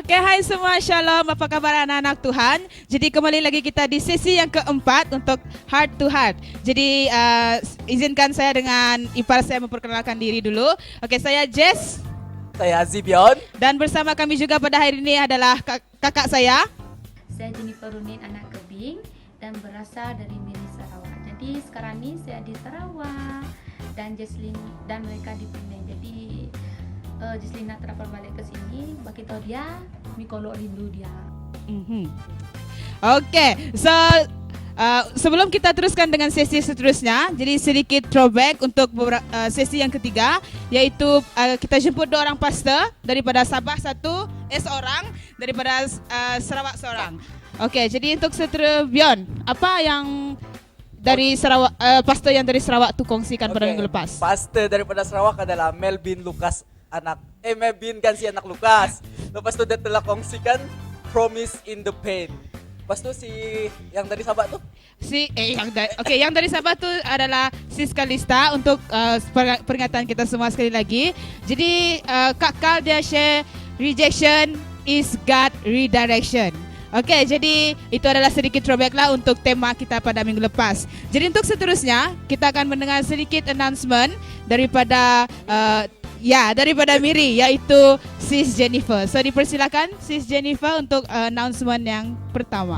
Oke, hai semua, shalom, apa kabar anak-anak Tuhan? Jadi kembali lagi kita di sesi yang keempat untuk Heart to Heart. Jadi izinkan saya dengan ipar saya memperkenalkan diri dulu. Oke, saya Jess. Saya Zibion. Dan bersama kami juga pada hari ini adalah kakak saya. Saya Jennifer Runin, anak Kebing dan berasal dari Miri Sarawak. Jadi sekarang ini saya di Sarawak dan Jesslyn dan mereka di Penang. Jadi Jesslyn nak terapar balik ke sini, bagi tahu dia, Mikolo rindu dia. Oke, so sebelum kita teruskan dengan sesi seterusnya, jadi sedikit throwback untuk sesi yang ketiga, yaitu kita jemput 2 orang pastor, daripada Sabah 1, seorang, daripada Sarawak seorang. Oke, jadi untuk Bion, apa yang dari Sarawak, pastor yang dari Sarawak tuh kongsikan pada minggu lepas? Pastor daripada Sarawak adalah Melvin Lucas, Melvin kan si anak Lukas. Lepas itu dia telah kongsikan Promise in the Pain. Lepas itu si yang dari Sabah tuh? Yang dari Sabah tuh adalah Sis Kalista untuk peringatan kita semua sekali lagi. Jadi Kak Kal dia share rejection is God redirection. Oke, jadi itu adalah sedikit throwback lah untuk tema kita pada minggu lepas. Jadi untuk seterusnya kita akan mendengar sedikit announcement daripada daripada Miri, yaitu Sis Jennifer. So dipersilakan Sis Jennifer untuk announcement yang pertama.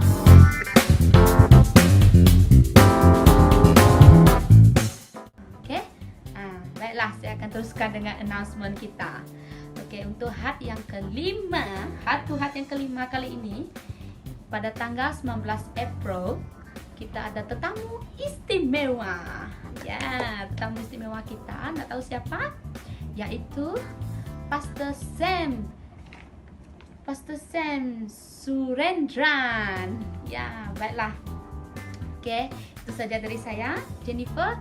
Oke, baiklah saya akan teruskan dengan announcement kita. Oke, untuk heart yang kelima, heart to heart yang kelima kali ini, pada tanggal 19 April kita ada tetamu istimewa. Ya, tetamu istimewa kita, nak tahu siapa? Yaitu Pastor Sam Surendran. Ya, baiklah. Oke, itu saja dari saya, Jennifer.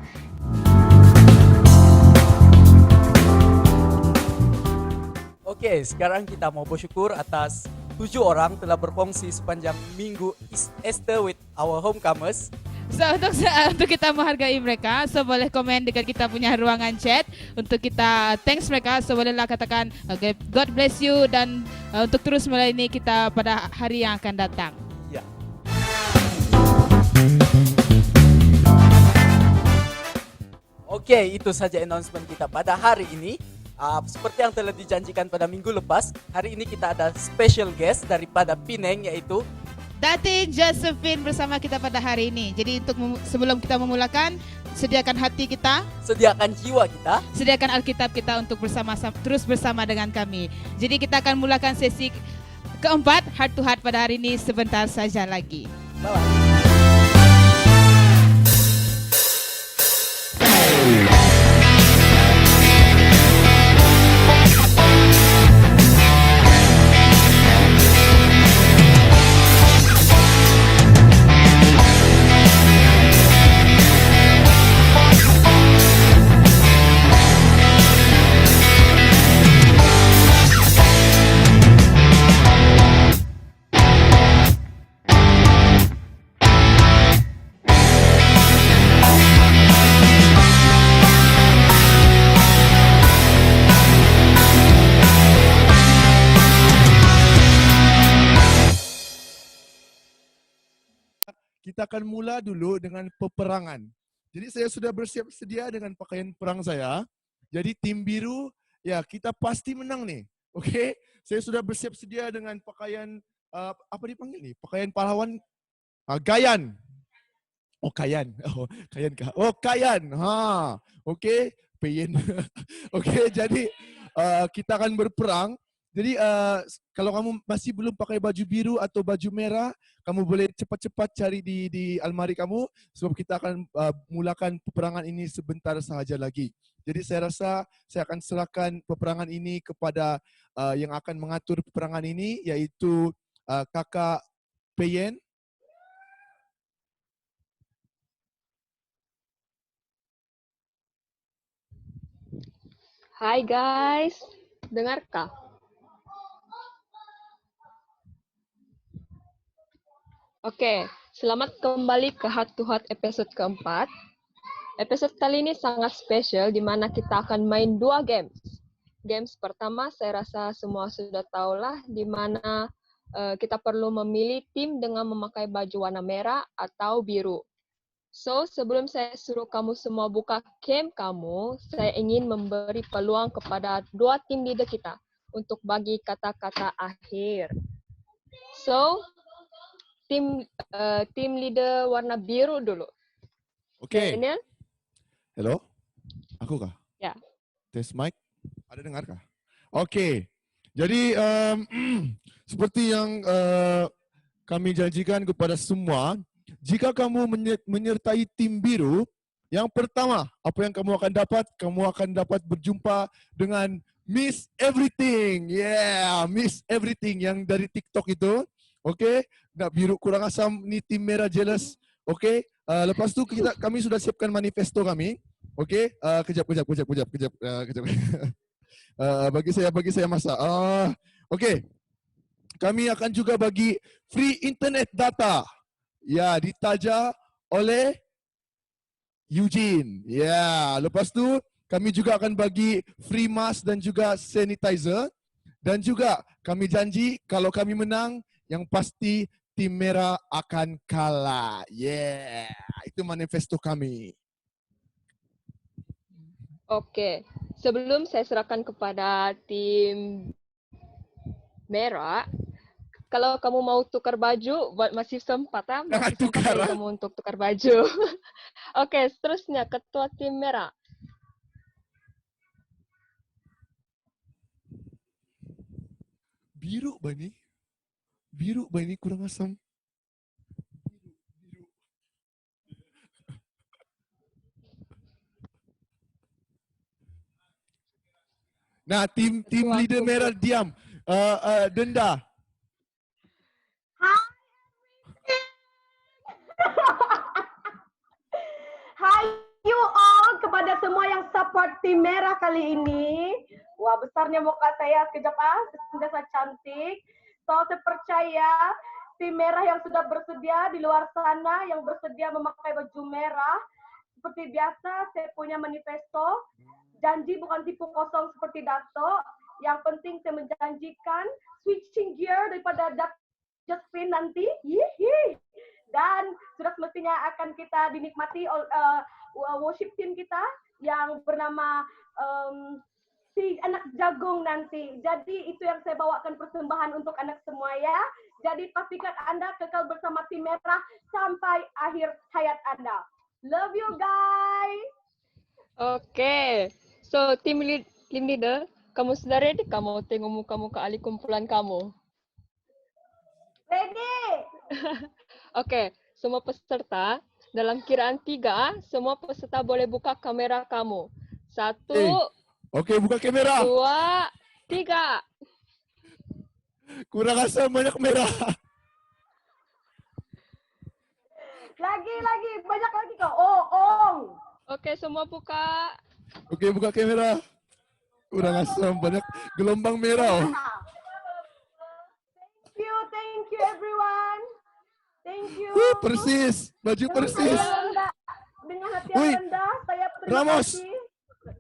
Oke, sekarang kita mau bersyukur atas 7 orang telah berfungsi sepanjang minggu Easter with our homecomers. So untuk kita menghargai mereka, so boleh komen dekat kita punya ruangan chat untuk kita thanks mereka. So bolehlah katakan God bless you dan untuk terus melayani kita pada hari yang akan datang. Ya. Oke, itu saja announcement kita pada hari ini. Seperti yang telah dijanjikan pada minggu lepas, hari ini kita ada special guest daripada Penang, yaitu Datin Josephine bersama kita pada hari ini. Jadi sebelum kita memulakan, sediakan hati kita, sediakan jiwa kita, sediakan Alkitab kita untuk terus bersama dengan kami. Jadi kita akan mulakan sesi keempat Heart to Heart pada hari ini sebentar saja lagi. Bye-bye. Kita akan mula dulu dengan peperangan. Jadi saya sudah bersiap sedia dengan pakaian perang saya. Jadi tim biru, ya kita pasti menang nih. Oke, saya sudah bersiap sedia dengan pakaian, apa dipanggil nih? Pakaian pahlawan, Gayan. Oh, Kayan. Oh, Kayan kah? Oh, Kayan. Oke, Payen. Oke, jadi kita akan berperang. Jadi kalau kamu masih belum pakai baju biru atau baju merah, kamu boleh cepat-cepat cari di almari kamu sebab kita akan mulakan peperangan ini sebentar sahaja lagi. Jadi saya rasa saya akan serahkan peperangan ini kepada yang akan mengatur peperangan ini, yaitu Kakak Payen. Hai guys, dengarkah? Oke, selamat kembali ke Heart to Heart episode keempat. Episode kali ini sangat spesial di mana kita akan main 2 games. games pertama, saya rasa semua sudah tahulah di mana kita perlu memilih tim dengan memakai baju warna merah atau biru. So, sebelum saya suruh kamu semua buka cam kamu, saya ingin memberi peluang kepada dua tim leader kita untuk bagi kata-kata akhir. So, tim leader warna biru dulu. Oke. Daniel? Hello? Aku kah? Ya. Tes mic. Ada dengar kah? Oke. Jadi seperti yang kami janjikan kepada semua, jika kamu menyertai tim biru, yang pertama, apa yang kamu akan dapat? Kamu akan dapat berjumpa dengan Miss Everything. Yeah, Miss Everything yang dari TikTok itu. Oke, nggak biru kurang asam, ni tim merah jealous. Oke, lepas tu kami sudah siapkan manifesto kami. Oke, kejap. Bagi saya masa. Oke, kami akan juga bagi free internet data. Ya, ditaja oleh Eugene. Ya, lepas tu kami juga akan bagi free mask dan juga sanitizer. Dan juga kami janji kalau kami menang, yang pasti tim merah akan kalah. Yeah, itu manifesto kami. Oke, sebelum saya serahkan kepada tim merah, kalau kamu mau tukar baju, masih sempat, masih sempat bagi kamu untuk tukar baju. Oke, seterusnya ketua tim merah. Biru bani kurang asam. Biru. Nah, tim leader merah diam. Denda. Hai you all kepada semua yang support tim merah kali ini. Wah, besarnya muka saya sekejap sentiasa cantik. So, saya percaya tim merah yang sudah bersedia di luar sana, yang bersedia memakai baju merah. Seperti biasa, saya punya manifesto. Janji bukan tipu kosong seperti Dato. Yang penting saya menjanjikan switching gear daripada Josephine nanti. Yihi. Dan sudah semestinya akan kita dinikmati worship team kita yang bernama si anak jagung nanti. Jadi itu yang saya bawakan persembahan untuk anak semua ya. Jadi pastikan Anda kekal bersama tim merah sampai akhir hayat Anda. Love you guys. Oke, so tim leader, kamu sudah ready? Kamu tengok muka-muka ahli kumpulan kamu. Ready. Oke, semua peserta dalam kiraan 3, semua peserta boleh buka kamera kamu. 1, Oke, buka kamera. 2, 3. Kurang asam banyak merah. Lagi, banyak lagi kok. Oh. Oke, semua buka. Oke, buka kamera. Kurang asam banyak gelombang merah. Thank you everyone. Thank you. Persis, baju persis. Dengan hati yang rendah, saya terima Ramos, kasih.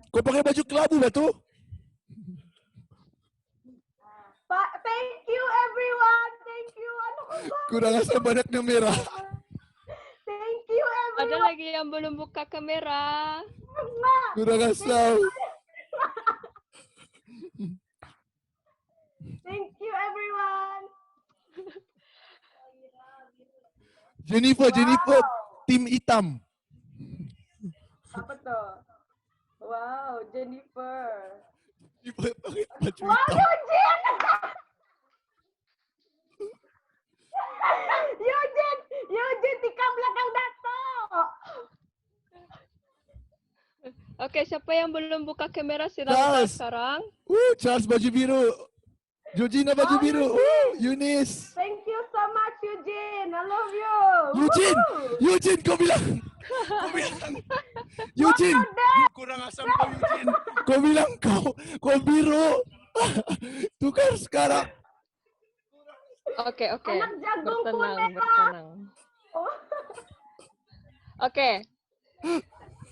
kau pakai baju kelabu batu? Thank you everyone. Thank you. Kurang asam banyaknya merah. Thank you everyone. Ada lagi yang belum buka kamera. Kurang asam. Thank you everyone. Jennifer, tim hitam. Apa tuh? Wow, Jennifer. Jennifer pakai baju Wow, hitam. Eugene tikam belakang Dato. Oke, siapa yang belum buka kamera silakan Charles. sekarang. Charles baju biru. Georgina baju biru. Eunice. Thank you so much Eugene. I love you. Eugene, kau bilang. Eugene, kurang asam kau Eugene. Kau bilang kau biru. Tukar sekarang. Oke. Anak jagung Bertenang. Oke.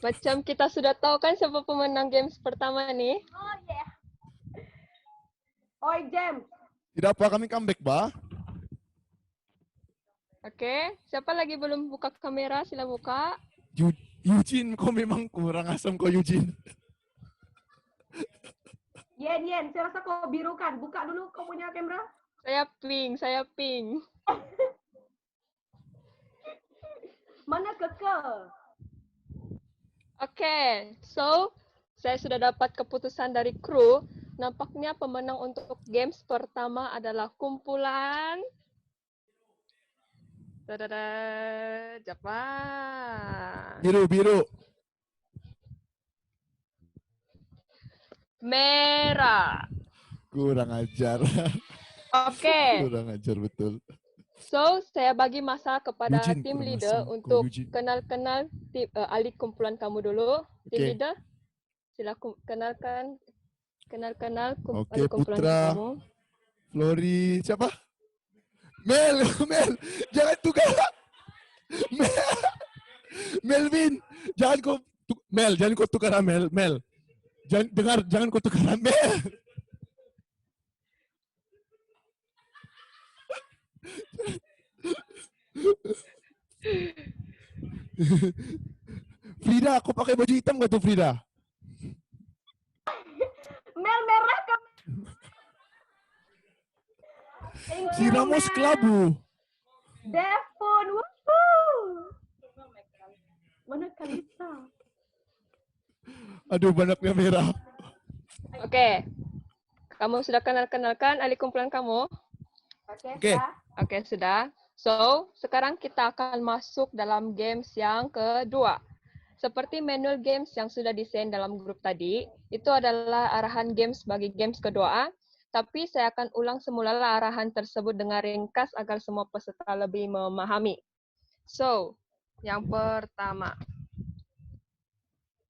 Macam kita sudah tahu kan siapa pemenang games pertama nih? Oh yeah. Oi, James. Tidak apa, kami comeback, Ba. Oke, siapa lagi belum buka kamera? Sila buka. Eugene, kau memang kurang asam kau, Eugene. Yen, saya rasa kau biru kan. Buka dulu kau punya kamera. Saya pink. Mana Keke? Oke, so saya sudah dapat keputusan dari kru. Nampaknya pemenang untuk games pertama adalah kumpulan. Tadada, Jepang. Biru. Merah. Kurang ajar. Oke, Kurang ajar betul. so saya bagi masa kepada Eugene, tim kurang leader asam kau, untuk Eugene. kenal ahli kumpulan kamu dulu. Tim Oke. leader, silakan kenal Oke, ahli kumpulan Putra. kamu. Flori, siapa? Mel, jangan tukar. Melvin, jangan kau tukar Mel. Jangan kau tukar Mel. Frida, aku pakai baju hitam gak tuh Frida? Mel merah kan? Thank Si you, Ramos Mel. kelabu. Devon, woohoo! Mana Kalista? Aduh, banyaknya merah. Oke, kamu sudah kenalkan ahli kumpulan kamu? Oke. Oke, sudah. So, sekarang kita akan masuk dalam games yang kedua. Seperti manual games yang sudah desain dalam grup tadi, itu adalah arahan games bagi games kedua. Tapi saya akan ulang semula arahan tersebut dengan ringkas agar semua peserta lebih memahami. So, yang pertama.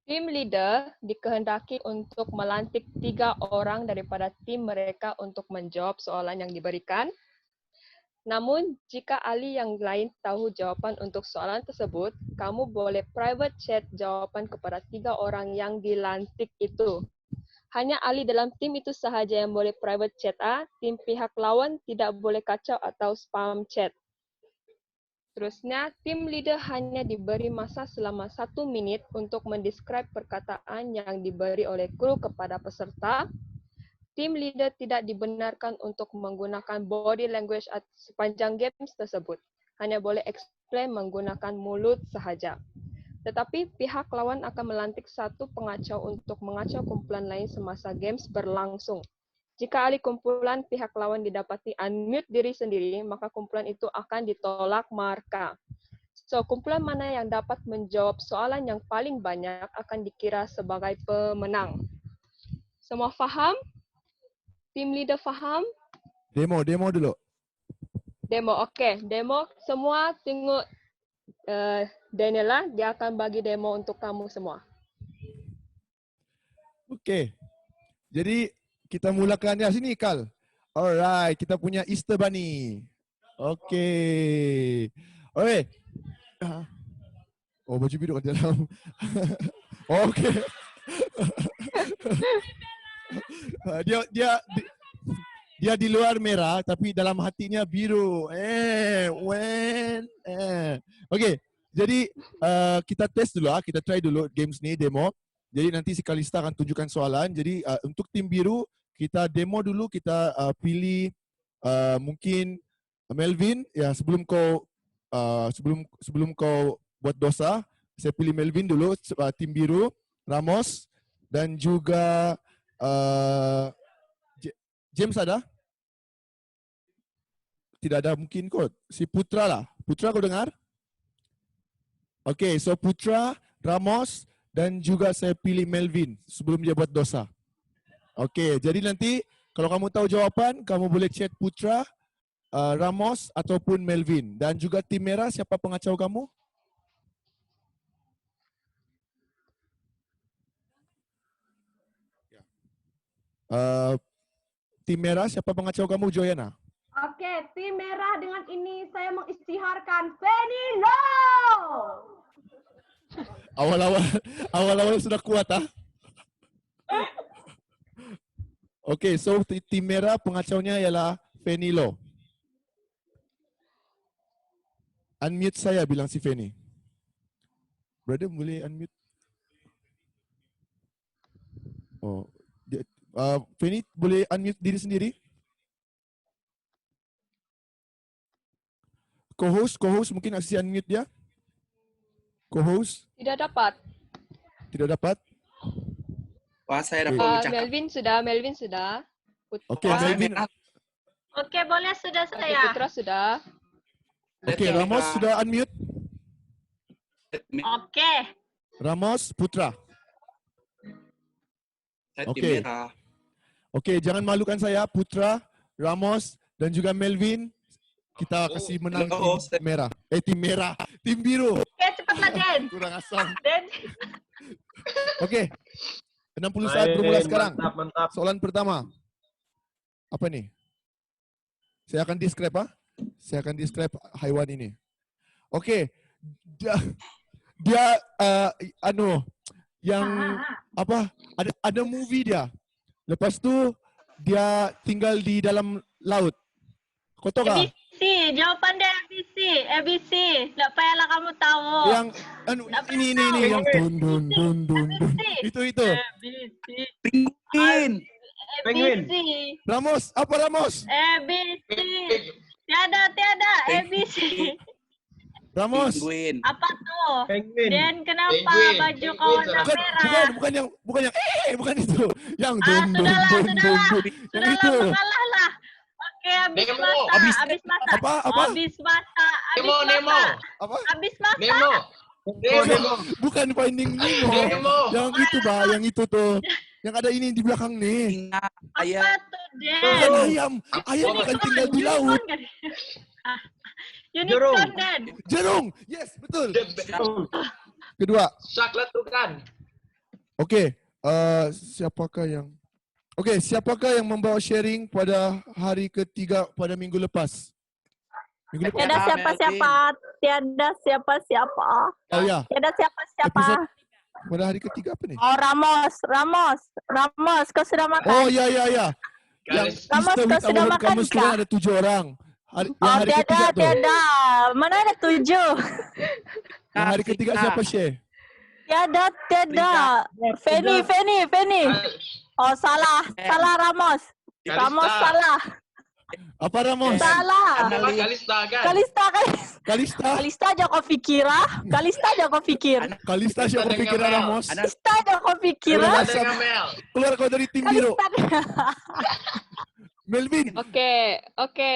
Tim leader dikehendaki untuk melantik 3 orang daripada tim mereka untuk menjawab soalan yang diberikan. Namun, jika ahli yang lain tahu jawapan untuk soalan tersebut, kamu boleh private chat jawapan kepada 3 orang yang dilantik itu. Hanya ahli dalam tim itu sahaja yang boleh private chat. Tim pihak lawan tidak boleh kacau atau spam chat. Terusnya, tim leader hanya diberi masa selama 1 minit untuk mendescribe perkataan yang diberi oleh kru kepada peserta. Tim leader tidak dibenarkan untuk menggunakan body language sepanjang games tersebut. Hanya boleh explain menggunakan mulut sahaja. Tetapi pihak lawan akan melantik 1 pengacau untuk mengacau kumpulan lain semasa games berlangsung. Jika ahli kumpulan pihak lawan didapati unmute diri sendiri, maka kumpulan itu akan ditolak marka. So, kumpulan mana yang dapat menjawab soalan yang paling banyak akan dikira sebagai pemenang. Semua faham? Tim leader faham? Demo dulu. Demo, oke. Demo, semua tengok Daniela, dia akan bagi demo untuk kamu semua. Oke. Jadi kita mulakan ya sini Kal. Alright, kita punya Easter Bunny. Oke. Oke. Oh, baju biru kan dalam. Oke. Dia di luar merah tapi dalam hatinya biru. Oke. Jadi kita tes dulu kita try dulu games ni demo. Jadi nanti si Kalista akan tunjukkan soalan. Jadi untuk tim biru kita demo dulu, kita pilih mungkin Melvin ya sebelum kau buat dosa, saya pilih Melvin dulu tim biru, Ramos dan juga James ada? Tidak ada mungkin kot. Si Putra lah. Putra kau dengar? Oke, so Putra, Ramos dan juga saya pilih Melvin sebelum dia buat dosa. Oke, jadi nanti kalau kamu tahu jawaban, kamu boleh chat Putra, Ramos ataupun Melvin. Dan juga tim merah, siapa pengacau kamu? Tim merah, siapa pengacau kamu, Joyana? Oke, tim merah dengan ini saya mengisytiharkan Penilo. Awal-awal sudah kuat ah. Okay, so tim merah pengacaunya ialah Fanny Law. Unmute saya, bilang si Fanny. Brother, boleh unmute? Oh, Fanny boleh unmute diri sendiri? Co-host mungkin aksi unmute dia? Co-host? Tidak dapat. Tidak dapat? Wah, saya Oke. dapat bercakap. Melvin sudah. Oke, Wah, saya Melvin. merah. Oke, boleh sudah Adi saya. Putra sudah. Oke, Saya Ramos merah. sudah unmute? Oke. Ramos, Putra. Saya Oke. tim merah. Oke, jangan malukan saya, Putra, Ramos, dan juga Melvin. Kita kasih menang tim merah. Tim merah. Tim biru. Oke, cepatlah Den. Kurang asam. Den. Oke. 60 saat bermula sekarang. Mantap. Soalan pertama. Apa nih? Saya akan describe, Saya akan describe haiwan ini. Oke. Dia yang apa? Ada movie dia. Lepas tu dia tinggal di dalam laut. Kau tahu tak? ABC, jawapan dia ABC. ABC. Tak payahlah kamu tahu. Yang ini yang dun. Itu. ABC. Penguin. Penguin. ABC. Ramos, apa Ramos? ABC. Tiada. ABC. Ramos. Penguin. Apa tuh? Penguin. Den, kenapa Penguin. baju kau Penguin, warna Sarah. merah? Bukan yang bukan itu. Yang dun. Sudahlah. Yang Sudahlah, itu. mengalah lah. Oke, habis Nemo. masak. Habis- Habis masak. Apa? Habis masak. Nemo. Apa? Habis masak. Nemo. Bukan Finding Nemo. Nemo. Yang itu, yang itu tuh. Yang ada ini di belakang nih. Singa. Apa Ayam. tuh, Den? Bukan ayam. Ayam bukan tinggal di laut. Jerung. Unicorn, Den. Jerung. Yes, betul. Oh, Kedua. Shark letukan. Oke, siapakah yang membawa sharing pada hari ketiga pada minggu lepas? Minggu lepas. Tiada Ya, siapa-siapa. Tiada siapa-siapa. Oh ya, Tiada siapa-siapa. episode pada hari ketiga apa nih? Oh, Ramos, kau sudah makan? Oh ya. Yang Guys, Easter Ramos, kau with sudah our makan kamu kah? student ada 7 orang. Yang hari ketiga tuh. Tiada. Mana ada 7? Yang hari ketiga siapa share? Tiada. Fanny. Oh, salah Ramos. Kalista. Ramos salah. Apa Ramos? Salah. Kalista kan? Kalista. Kalista aja kau fikir. Kalista siapa Kita pikiran dengan Ramos? Kalista aja kau fikir. Keluar Ada Ngamel. Keluar kau dari tim biru. Melvin. Oke. Oke,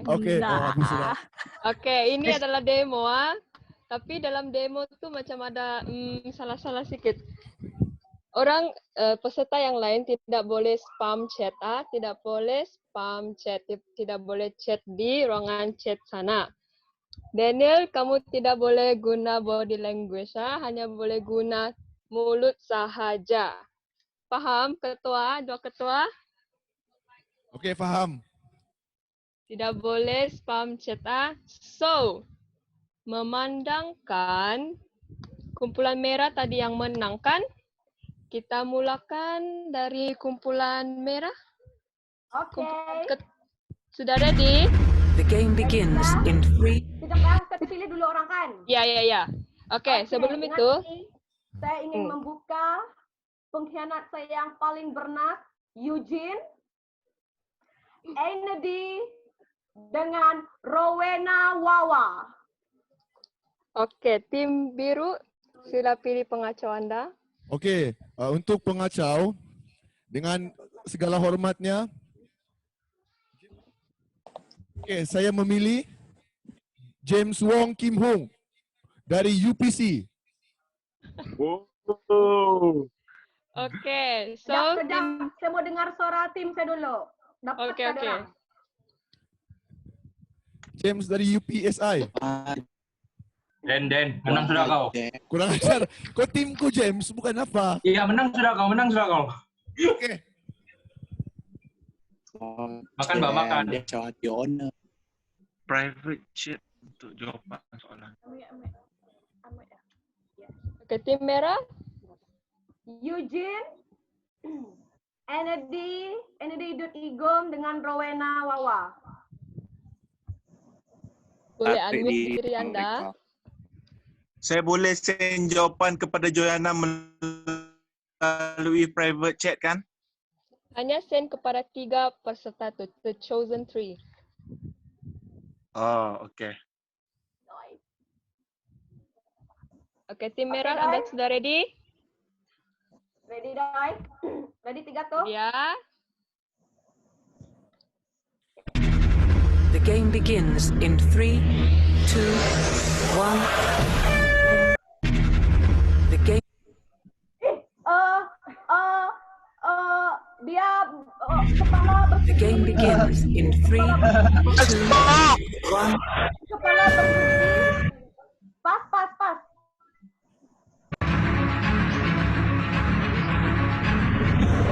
habis sudah. Oke, ini adalah demo Tapi dalam demo tuh macam ada salah-salah sedikit. Orang peserta yang lain tidak boleh spam chat tidak boleh spam chat, tidak boleh chat di ruangan chat sana. Daniel, kamu tidak boleh guna body language, hanya boleh guna mulut sahaja. Paham, ketua? Dua ketua? Oke, paham. Tidak boleh spam chat. So, memandangkan kumpulan merah tadi yang menang kan? Kita mulakan dari kumpulan merah. Oke. Sudah ready? The game begins in 3. Kita pilih dulu orang kan? Ya. Oke, sebelum ingat itu, nih, saya ingin membuka pengkhianat saya yang paling bernas, Eugene, Ainedi, dengan Rowena Wawa. oke, tim biru, sila pilih pengacau Anda. Oke, untuk pengacau dengan segala hormatnya, saya memilih James Wong Kim Hong dari UPC. Oke, so Sekejap, saya mau dengar suara tim saya dulu. Dapat Oke. orang? James dari UPSI. Den, menang sudah kau. Kurang ajar. Kau timku James, bukan apa? Iya, menang sudah kau. Oke. Makan, Mbak, makan. Dia cowok owner. Private chat untuk jawapan soalan. Oke, tim merah. Eugene, Enedi Idut Igom dengan Rowena Wawa. Boleh Tarik unmute di diri Anda. Saya boleh send jawapan kepada Joanna melalui private chat kan? Hanya send kepada 3 peserta tu, the chosen 3. Oh, okay. Okay, tim merah, Okay, Anda Dai. sudah ready? Ready, Dai? Ready 3 tu? Ya. The game begins in 3, 2, 1. The game. Dia kepala The game begins in 3, 2, 1. kepala berdiri. Pas.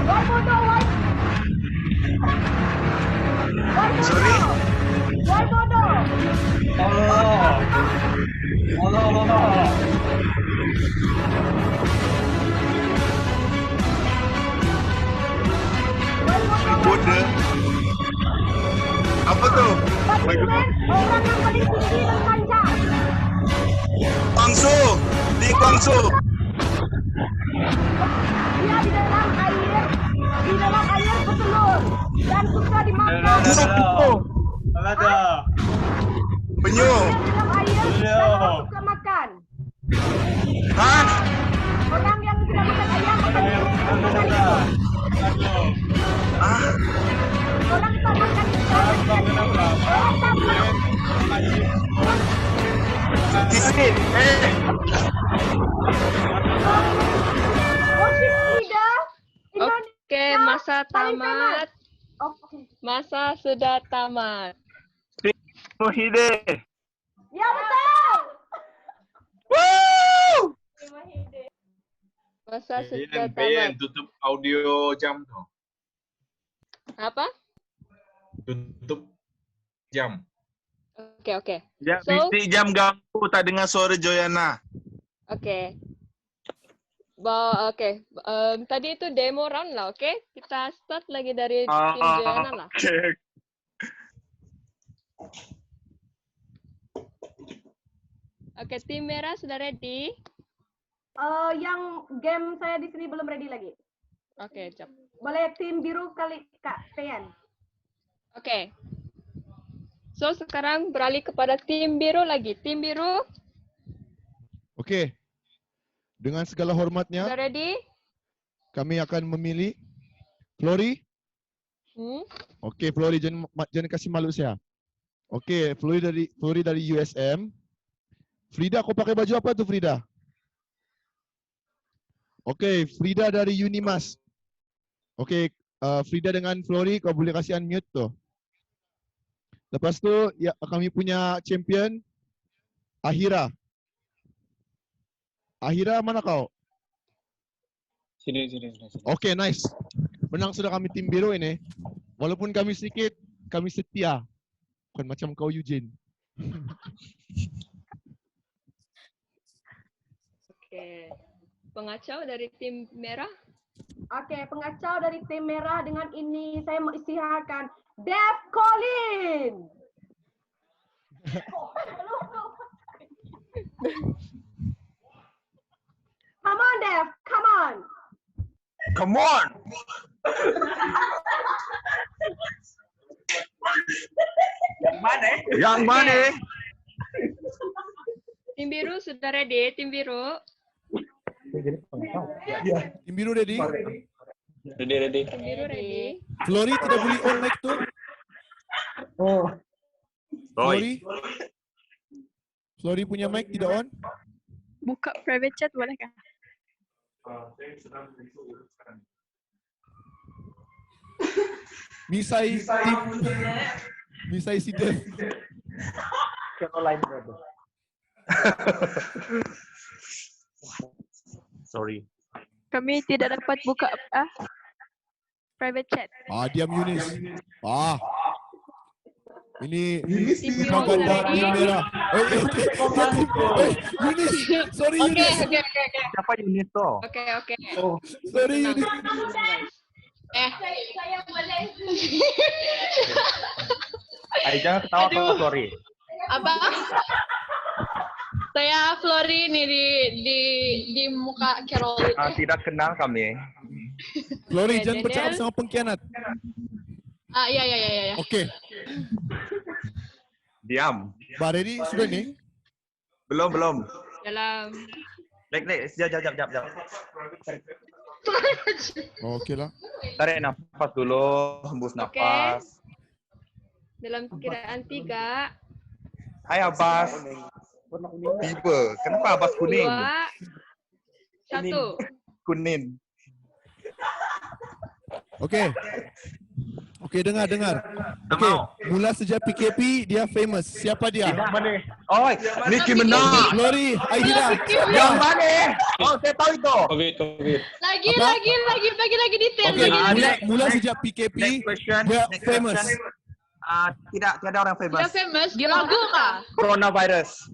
Why bodoh? Sorry? Why bodoh? Bodoh. Apa tu? Participant, orang yang paling tinggi dan panjang. Guangzhou. Di Guangzhou. Dia di dalam air bertelur dan suka dimakan. Penyu. Dia di dalam air dan suka makan. Hah? Orang yang tidak makan ayam makan ikan. Ah, Orang tak makan ikan. Orang tak makan. Tisit. Worship leader. Oke, masa tamat. Oke. Masa sudah tamat. Mohide. Ya betul. Woo! Masa sudah Ben, tamat. tutup audio jam tu. Apa? Tutup jam. Oke. Ya, So, mesti jam ganggu tak dengar suara Joanna. Oke. Tadi itu demo round lah, oke? Kita start lagi dari tim Joanna lah. Okay. Oke, tim merah sudah ready? Yang game saya di sini belum ready lagi. Oke, jap. Boleh tim biru kali Kak Pian. Oke. So, sekarang beralih kepada tim biru lagi. Tim biru, Okey. Dengan segala hormatnya, sudah ready? kami akan memilih Flori. Okey, Flori jangan kasih malu saya. Okey, Flori dari USM. Frida, kau pakai baju apa tu Frida? Okey, Frida dari Unimas. Okey, Frida dengan Flori kau boleh kasih unmute tu. Lepas tu ya, kami punya champion Ahira. Ahira mana kau? Sini. Okey, nice. Menang sudah kami tim biru ini. Walaupun kami sedikit, kami setia. Bukan macam kau Eugene. Oke. Pengacau dari tim merah. Oke, pengacau dari tim merah dengan ini saya mau isytiharkan Dev Colin. Come on, Dev. Come on. Come on. Yang mana? Tim biru sudah ready, tim biru. Tim biru ready? Ready. Tim biru ready. Flori tidak boleh on mic tu. Flori punya mic tidak on. Buka private chat boleh kah? Misai Sidel. Sorry. Kami tidak dapat buka private chat. Diam Yunis. Ini Tim biru bukan sudah tim ready. merah. Yunis, sorry Yunis. Oke. Siapa Yunis tu? Oke. Sorry Tenang, Yunis. tenang, guys. Saya boleh. Jangan ketawa kalau Flori. Apa? Saya Flori nih di muka Carol. Tidak kenal kami. Flori, Oke, jangan Daniel. bercakap sama pengkhianat. Iya. Oke. Diam. Mbak Redi, sudah nih? Belum. Dalam. Lek, jap. Oke lah. Tarik nafas dulu, hembus nafas. Dalam kiraan 3, Hai Abbas. Tiba. Kenapa Abbas kuning? 2, 1. Kuning. Oke, dengar. Oke, mula sejak PKP dia famous. Siapa dia? Mana? Oh, Nicki Minaj. Flori, Aidina. Yang mana? Oh, saya tahu itu. Lagi detail. Oke, mula sejak PKP Next question. dia Next famous. question. Tidak ada orang famous. Dia famous. Dia lagu kah? Coronavirus.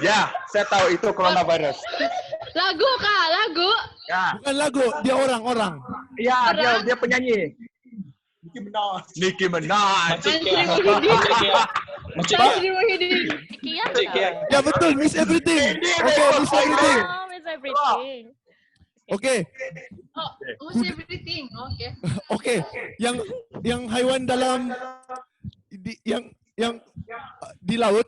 Ya, saya tahu itu coronavirus. Lagu kah? Lagu? Ya. Bukan lagu, dia orang. Ya, dia penyanyi. Nicki Minaj. Sri Muhyiddin. Ya betul, Miss Everything. Oke, Miss Everything. Miss Everything. Oke. Miss Everything. Oke. Oke, yang haiwan dalam yang di laut.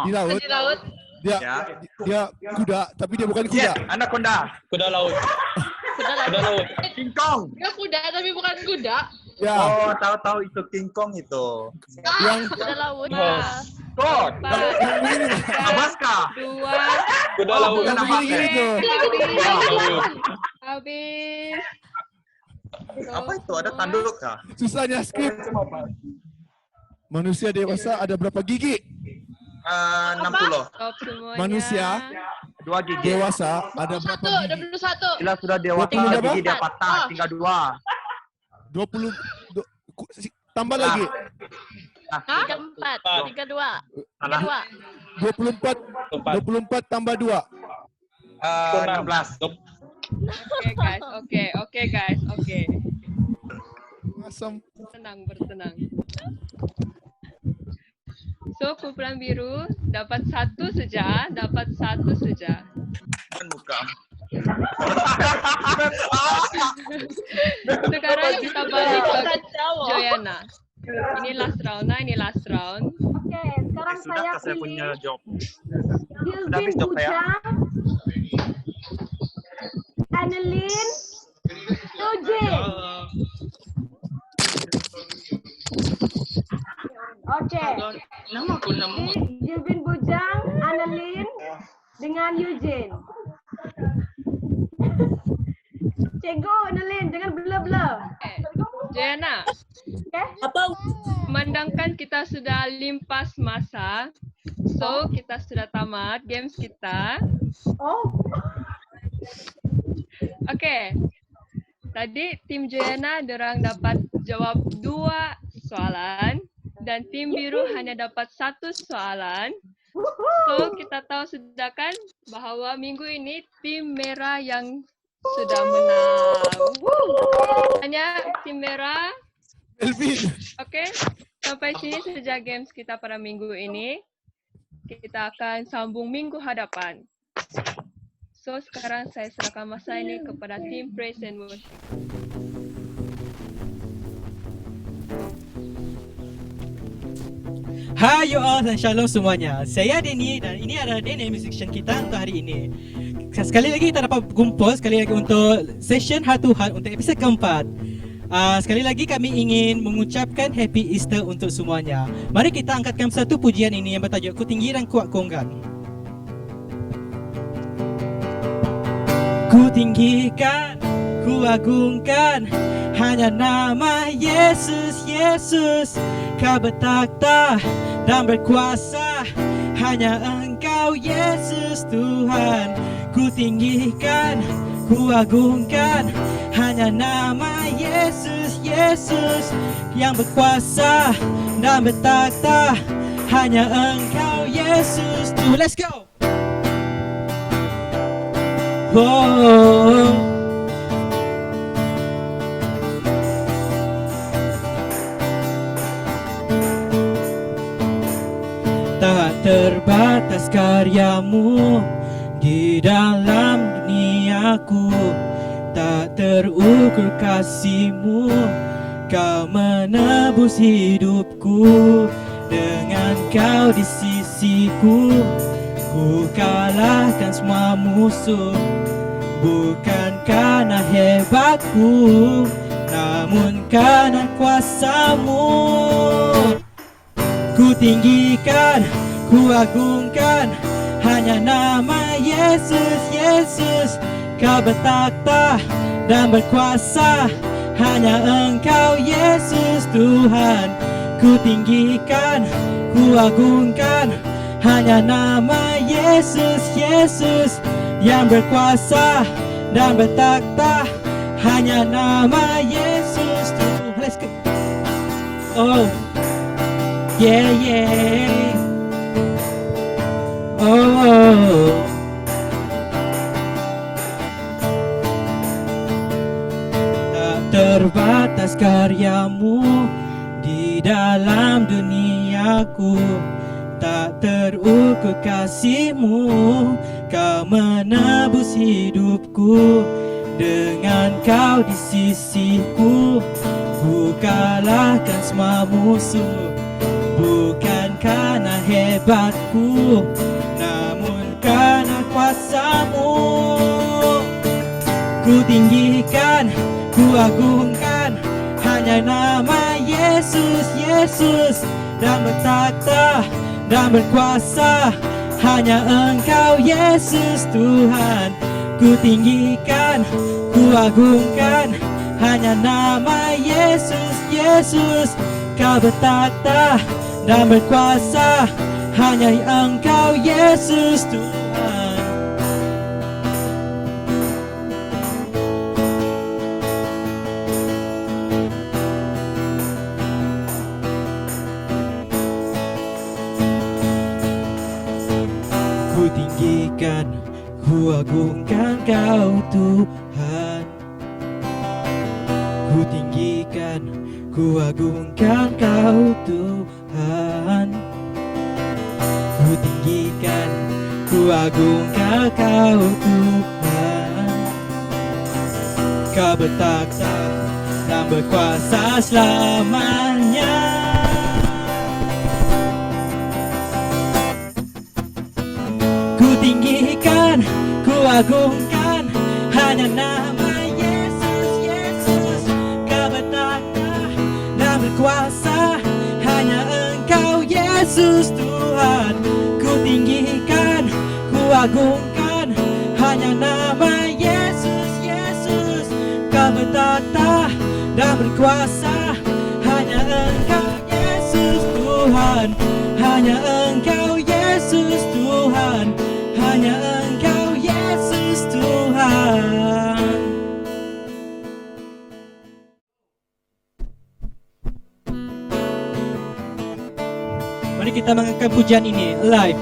Di laut. Di laut. Dia kuda, tapi dia bukan kuda. Anaconda. Kuda laut. King Kong. Dia kuda tapi bukan kuda. Ya. Oh, tahu itu King Kong itu. Yang Kuda laut. God. yang begini. Abaska. 2. Kuda laut. Yang begini itu. Habis. Apa itu? Ada tanduk kah? Susahnya skrip. Manusia dewasa ada berapa gigi? 60. Stop semuanya. Manusia 2 gigi. dewasa ada berapa gigi? 21. Bila sudah dewasa, 20 gigi dia patah. Tinggal 2. 20 tambah lagi. 34. 32. 24 tambah 2. 16. Oke guys. Asam. Bertenang. So, kumpulan biru dapat 1 saja. Muka. Sekarang kita balik ke Joyana. Ini last round. Oke, sekarang Sudahkah saya pilih punya job? Gilvin Sudah habis job saya. Bujang, Annelin, Eugene. Oke. Gilvin Bujang, Annelin, dengan Eugene. Cego, Annelin, jangan blur-blur. Joyana. Apa? Memandangkan kita sudah limpas masa, so kita sudah tamat games kita. Oke. Tadi tim Joyana dorang dapat jawab 2 soalan dan tim biru hanya dapat 1 soalan. So kita tahu sudah kan bahawa minggu ini tim merah yang sudah menang. Hanya tim merah. Elvin. Oke, sampai sini saja games kita pada minggu ini. Kita akan sambung minggu hadapan. So, sekarang saya serahkan masa ini kepada tim Praise and Worship. Hai you all dan shalom semuanya. Saya Denny dan ini adalah Denny Musician kita untuk hari ini. Sekali lagi kita dapat kumpul sekali lagi untuk session Heart to Heart untuk episod keempat. Sekali lagi kami ingin mengucapkan Happy Easter untuk semuanya. Mari kita angkatkan satu pujian ini yang bertajuk Ku Tinggi dan Kuat Konggan. Ku tinggikan, ku agungkan hanya nama Yesus, Yesus. Kau bertakhta dan berkuasa, hanya Engkau Yesus Tuhan. Ku tinggikan, ku agungkan hanya nama Yesus, Yesus. Yang berkuasa dan bertakhta, hanya Engkau Yesus Tuhan. Let's go! Oh. terbatas karyamu di dalam duniaku, tak terukur kasihmu. Kau menebus hidupku, dengan kau di sisiku. Ku kalahkan semua musuh, bukan karena hebatku, namun karena kuasamu. Ku tinggikan, ku agungkan hanya nama Yesus, Yesus. Kau bertakhta dan berkuasa, hanya Engkau Yesus Tuhan. Ku tinggikan, ku agungkan hanya nama Yesus, Yesus. Yang berkuasa dan bertakhta, hanya nama Yesus Tuhan. Let's go. Oh, yeah, yeah. Oh. Tak terbatas karyamu di dalam duniaku, tak terukur kasihmu. Kau menebus hidupku, dengan kau di sisiku. Ku kalahkan semua musuh, bukan karena hebatku, namun karena kuasamu. Ku tinggikan, ku agungkan hanya nama Yesus, Yesus. Dan bertakhta dan berkuasa, hanya Engkau Yesus Tuhan. Ku tinggikan, ku agungkan hanya nama Yesus, Yesus. Kau bertakhta dan berkuasa, hanya Engkau Yesus Tuhan. Ku tinggikan, ku agungkan Kau Tuhan. Ku tinggikan, ku agungkan Kau Tuhan. Ku tinggikan, ku agungkan Kau Tuhan. Kau bertakhta dan berkuasa selamanya. Ku tinggikan, ku agungkan hanya nama Yesus, Yesus. Kau bertakhta dan berkuasa, hanya Engkau Yesus Tuhan. Ku tinggikan, ku agungkan hanya nama Yesus, Yesus. Kau bertakhta dan berkuasa, hanya Engkau Yesus Tuhan. Hanya Engkau Yesus Tuhan. Hanya Engkau Yesus Tuhan. Mari kita mengangkat pujian ini live.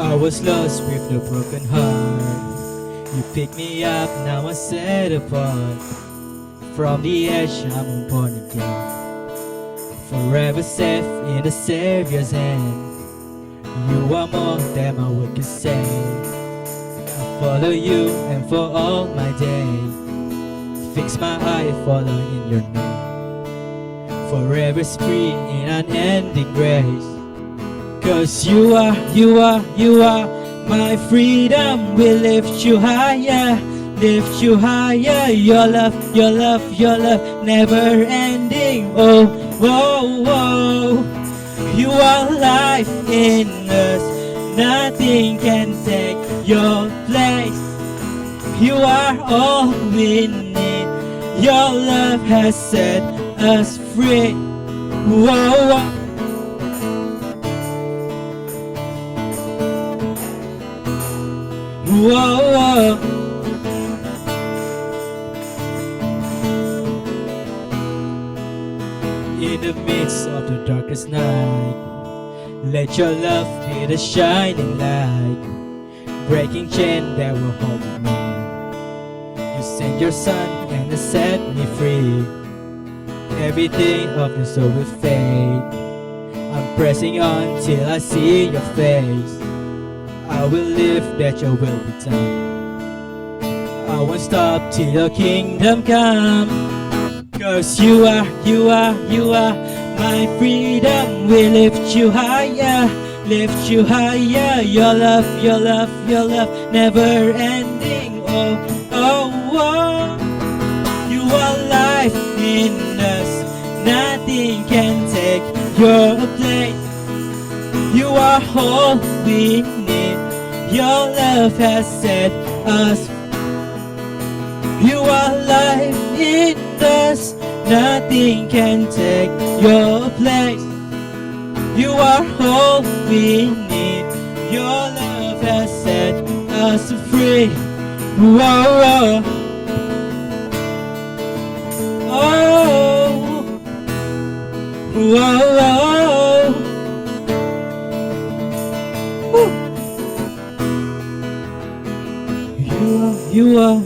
I was lost with a broken heart. You picked me up, now I'm set apart. From the edge, I'm born again. Forever safe in the Savior's hand. You are more than my word can say. I follow you and for all my day. Fix my eye, follow in your name. Forever free in unending grace. Cause you are my freedom. We lift you higher. Lift you higher, your love, never ending. Oh, oh, oh, you are life in us. Nothing can take your place. You are all we need. Your love has set us free. Whoa, whoa. Whoa, whoa. In the midst of the darkest night, let your love be the shining light, breaking chain that will hold me. You send your son and to set me free. Everything of the soul will fade. I'm pressing on till I see your face. I will live that your will be done. I won't stop till your kingdom come. Cause you are my freedom. We lift you higher, lift you higher. Your love, never ending. Oh, oh, oh. You are life in us. Nothing can take your place. You are all we need. Your love has set us. You are life in us. Nothing can take your place. You are all we need. Your love has set us free. Whoa, oh, whoa, woo.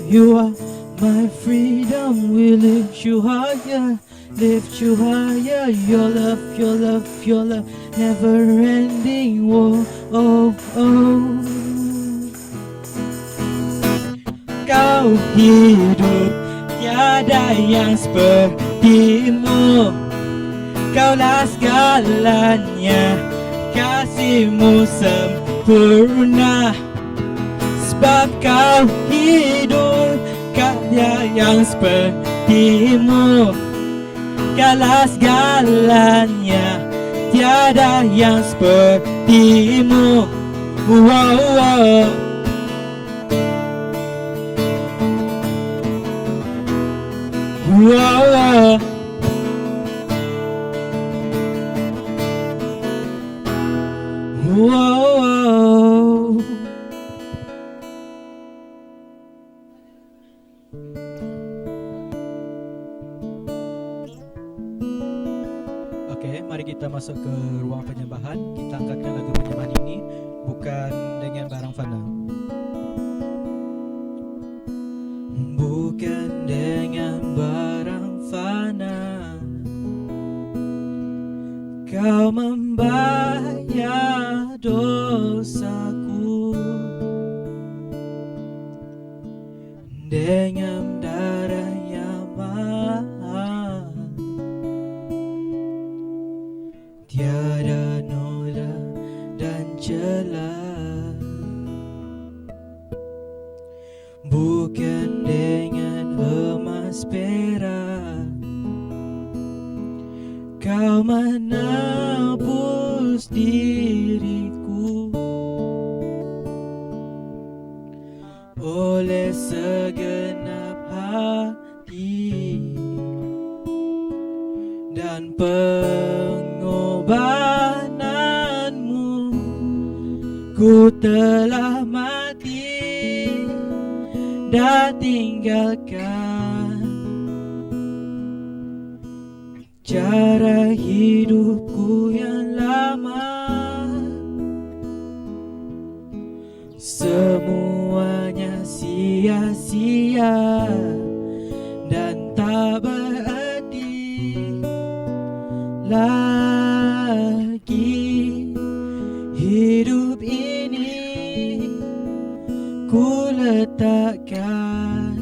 You are my freedom. We lift you higher, lift you higher. Your love, never ending. Oh, oh, oh. Kau hidup, tiada yang sepertimu. Kaulah segalanya, kasihmu sempurna. Sebab kau hidup, tiada yang sepertimu. Kaulah segalanya, tiada yang sepertimu. Wow, wow. Whoa, whoa. Oke, mari kita masuk ke ruang penyembahan. Kita angkatkan lagu penyembahan ini bukan dengan barang fana. Bukan dengan barang fana, kau membayar dosaku. Dengan darah yang mahal, tiada noda dan celah. Bukan dengan emas perak, kau menebus diriku. Oleh segenap hati dan pengorbananmu, ku telah mati dan tinggalkan cara hidupku yang lama. Semuanya sia-sia dan tak berarti lagi. Hidup ini ku letakkan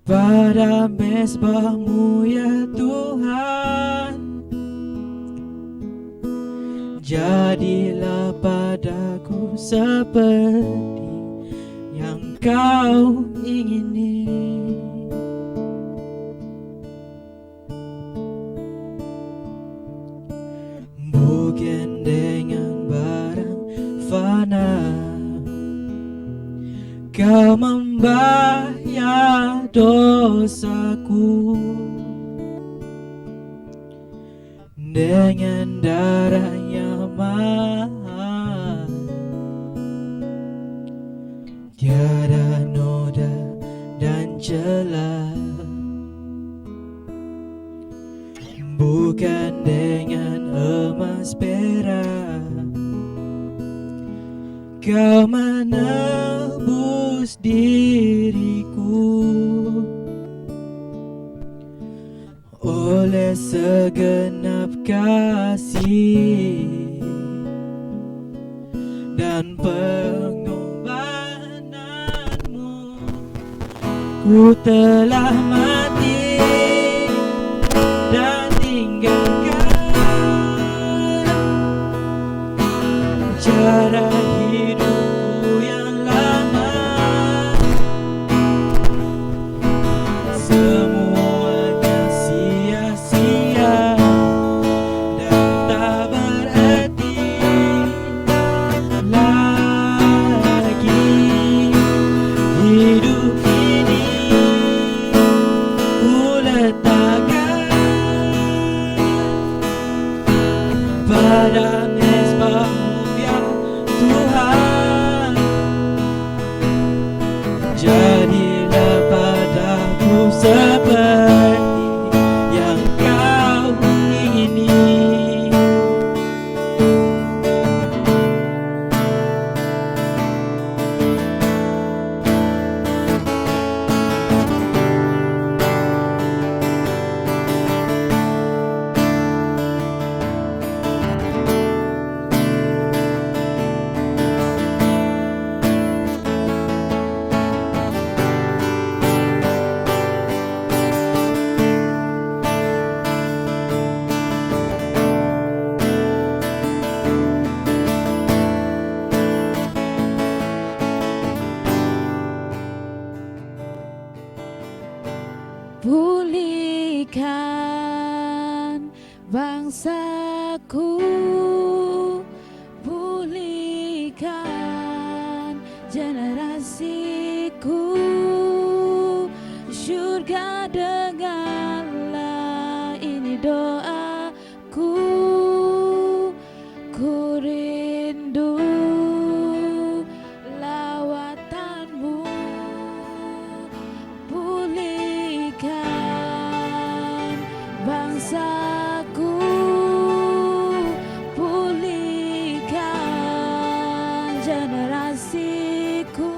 pada mezbah-Mu ya Tuhan. Jadilah padaku seperti yang Kau ingini. Bukan dengan barang fana, Kau membayar dosaku. Dengan darah yang mahal, tiada noda dan celah. Bukan dengan emas perak, Kau menebus diriku oleh segenap kasih dan pengorbananmu. Ku telah mati dan tinggalkan cara hidupku yang lama. Semuanya sia-sia dan tak berarti lagi. Hidup ini ku letakkan pada mezbah-Mu ya Tuhan. Jadilah padaku seperti yang Kau ingini. Pulihkan bangsaku, pulihkan generasiku. Syurga dengarlah ini doaku. Ku rindu lawatanmu. Pulihkan bangsaku, pulihkan generasiku.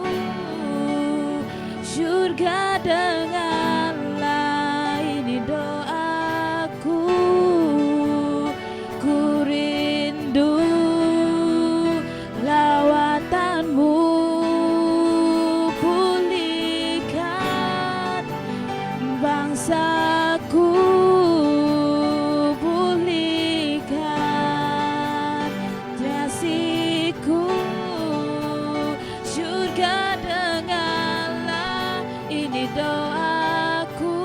Syurga dengarlah ini doaku. Ku rindu lawatanmu. Pulihkan bangsaku, pulihkan generasiku. Syurga dengarlah ini doaku.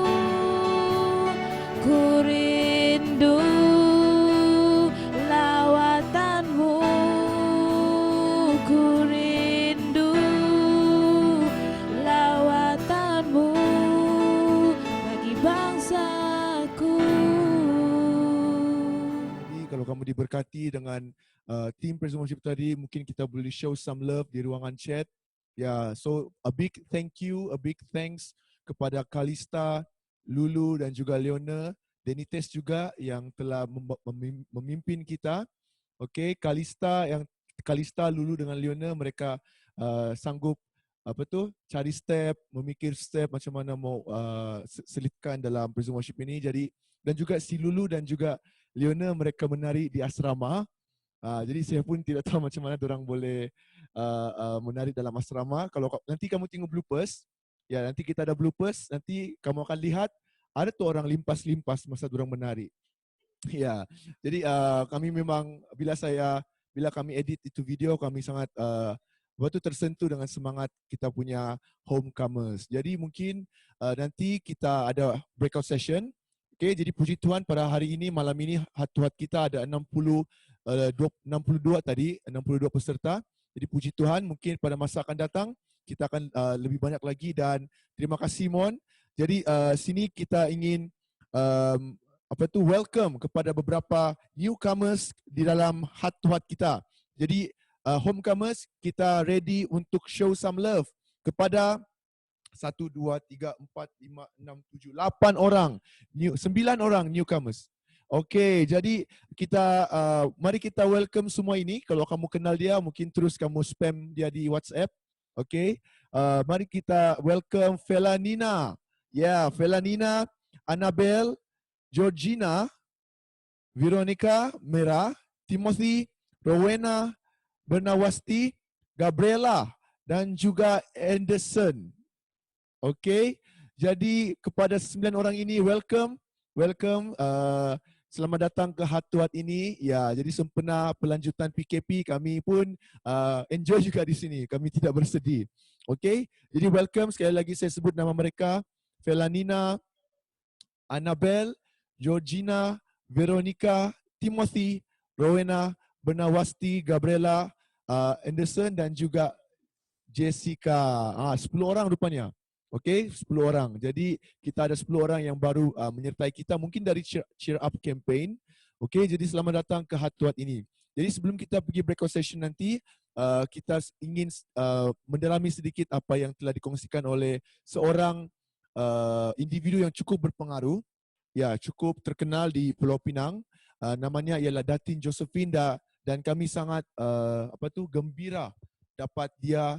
Ku rindu lawatanmu. Ku rindu lawatanmu bagi bangsaku. Jadi kalau kamu diberkati dengan team Praise and Worship tadi, mungkin kita boleh show some love di ruangan chat. Ya, so a big thank you, a big thanks kepada Kalista, Lulu dan juga Leona, Denites juga yang telah memimpin kita. Okay, Kalista, Lulu dengan Leona, mereka sanggup cari step, memikir step macam mana mau selipkan dalam Praise and Worship ini. Jadi dan juga si Lulu dan juga Leona, mereka menari di asrama. Jadi saya pun tidak tahu macam mana dorang boleh menari dalam asrama. Kalau nanti kamu tengok bloopers, ya nanti kita ada bloopers, nanti kamu akan lihat ada tuh orang limpas-limpas masa dorang menari. Ya, jadi kami memang bila kami edit itu video, kami sangat tersentuh dengan semangat kita punya homecomers. Jadi mungkin nanti kita ada breakout session. Okay, jadi puji Tuhan pada hari ini, malam ini hat-hat kita ada 62 peserta. Jadi puji Tuhan, mungkin pada masa akan datang kita akan lebih banyak lagi, dan terima kasih Mon. Jadi sini kita ingin welcome kepada beberapa newcomers di dalam hat-hat kita. Jadi homecomers, kita ready untuk show some love kepada 1, 2, 3, 4, 5, 6, 7, 8 orang, 9 orang newcomers. Okey, jadi kita mari kita welcome semua ini. Kalau kamu kenal dia, mungkin terus kamu spam dia di WhatsApp. Okey. Mari kita welcome Felanina. Ya, Felanina, Annabel, Georgina, Veronica, Mera, Timothy, Rowena, Bernawasti, Gabriela dan juga Anderson. Okey. Jadi kepada 9 orang ini welcome. Selamat datang ke Heart to Heart ini. Ya, jadi sempena pelanjutan PKP, kami pun enjoy juga di sini. Kami tidak bersedih. Okey. Jadi welcome, sekali lagi saya sebut nama mereka. Felanina, Annabel, Georgina, Veronica, Timothy, Rowena, Bernawasti, Gabriela, Anderson dan juga Jessica. 10 orang rupanya. Okey, 10 orang. Jadi kita ada 10 orang yang baru menyertai kita mungkin dari Cheer Up Campaign. Okey, jadi selamat datang ke Heart to Heart ini. Jadi sebelum kita pergi breakout session nanti, kita ingin mendalami sedikit apa yang telah dikongsikan oleh seorang individu yang cukup berpengaruh, ya, cukup terkenal di Pulau Pinang. Namanya ialah Datin Josephine dan kami sangat gembira dapat dia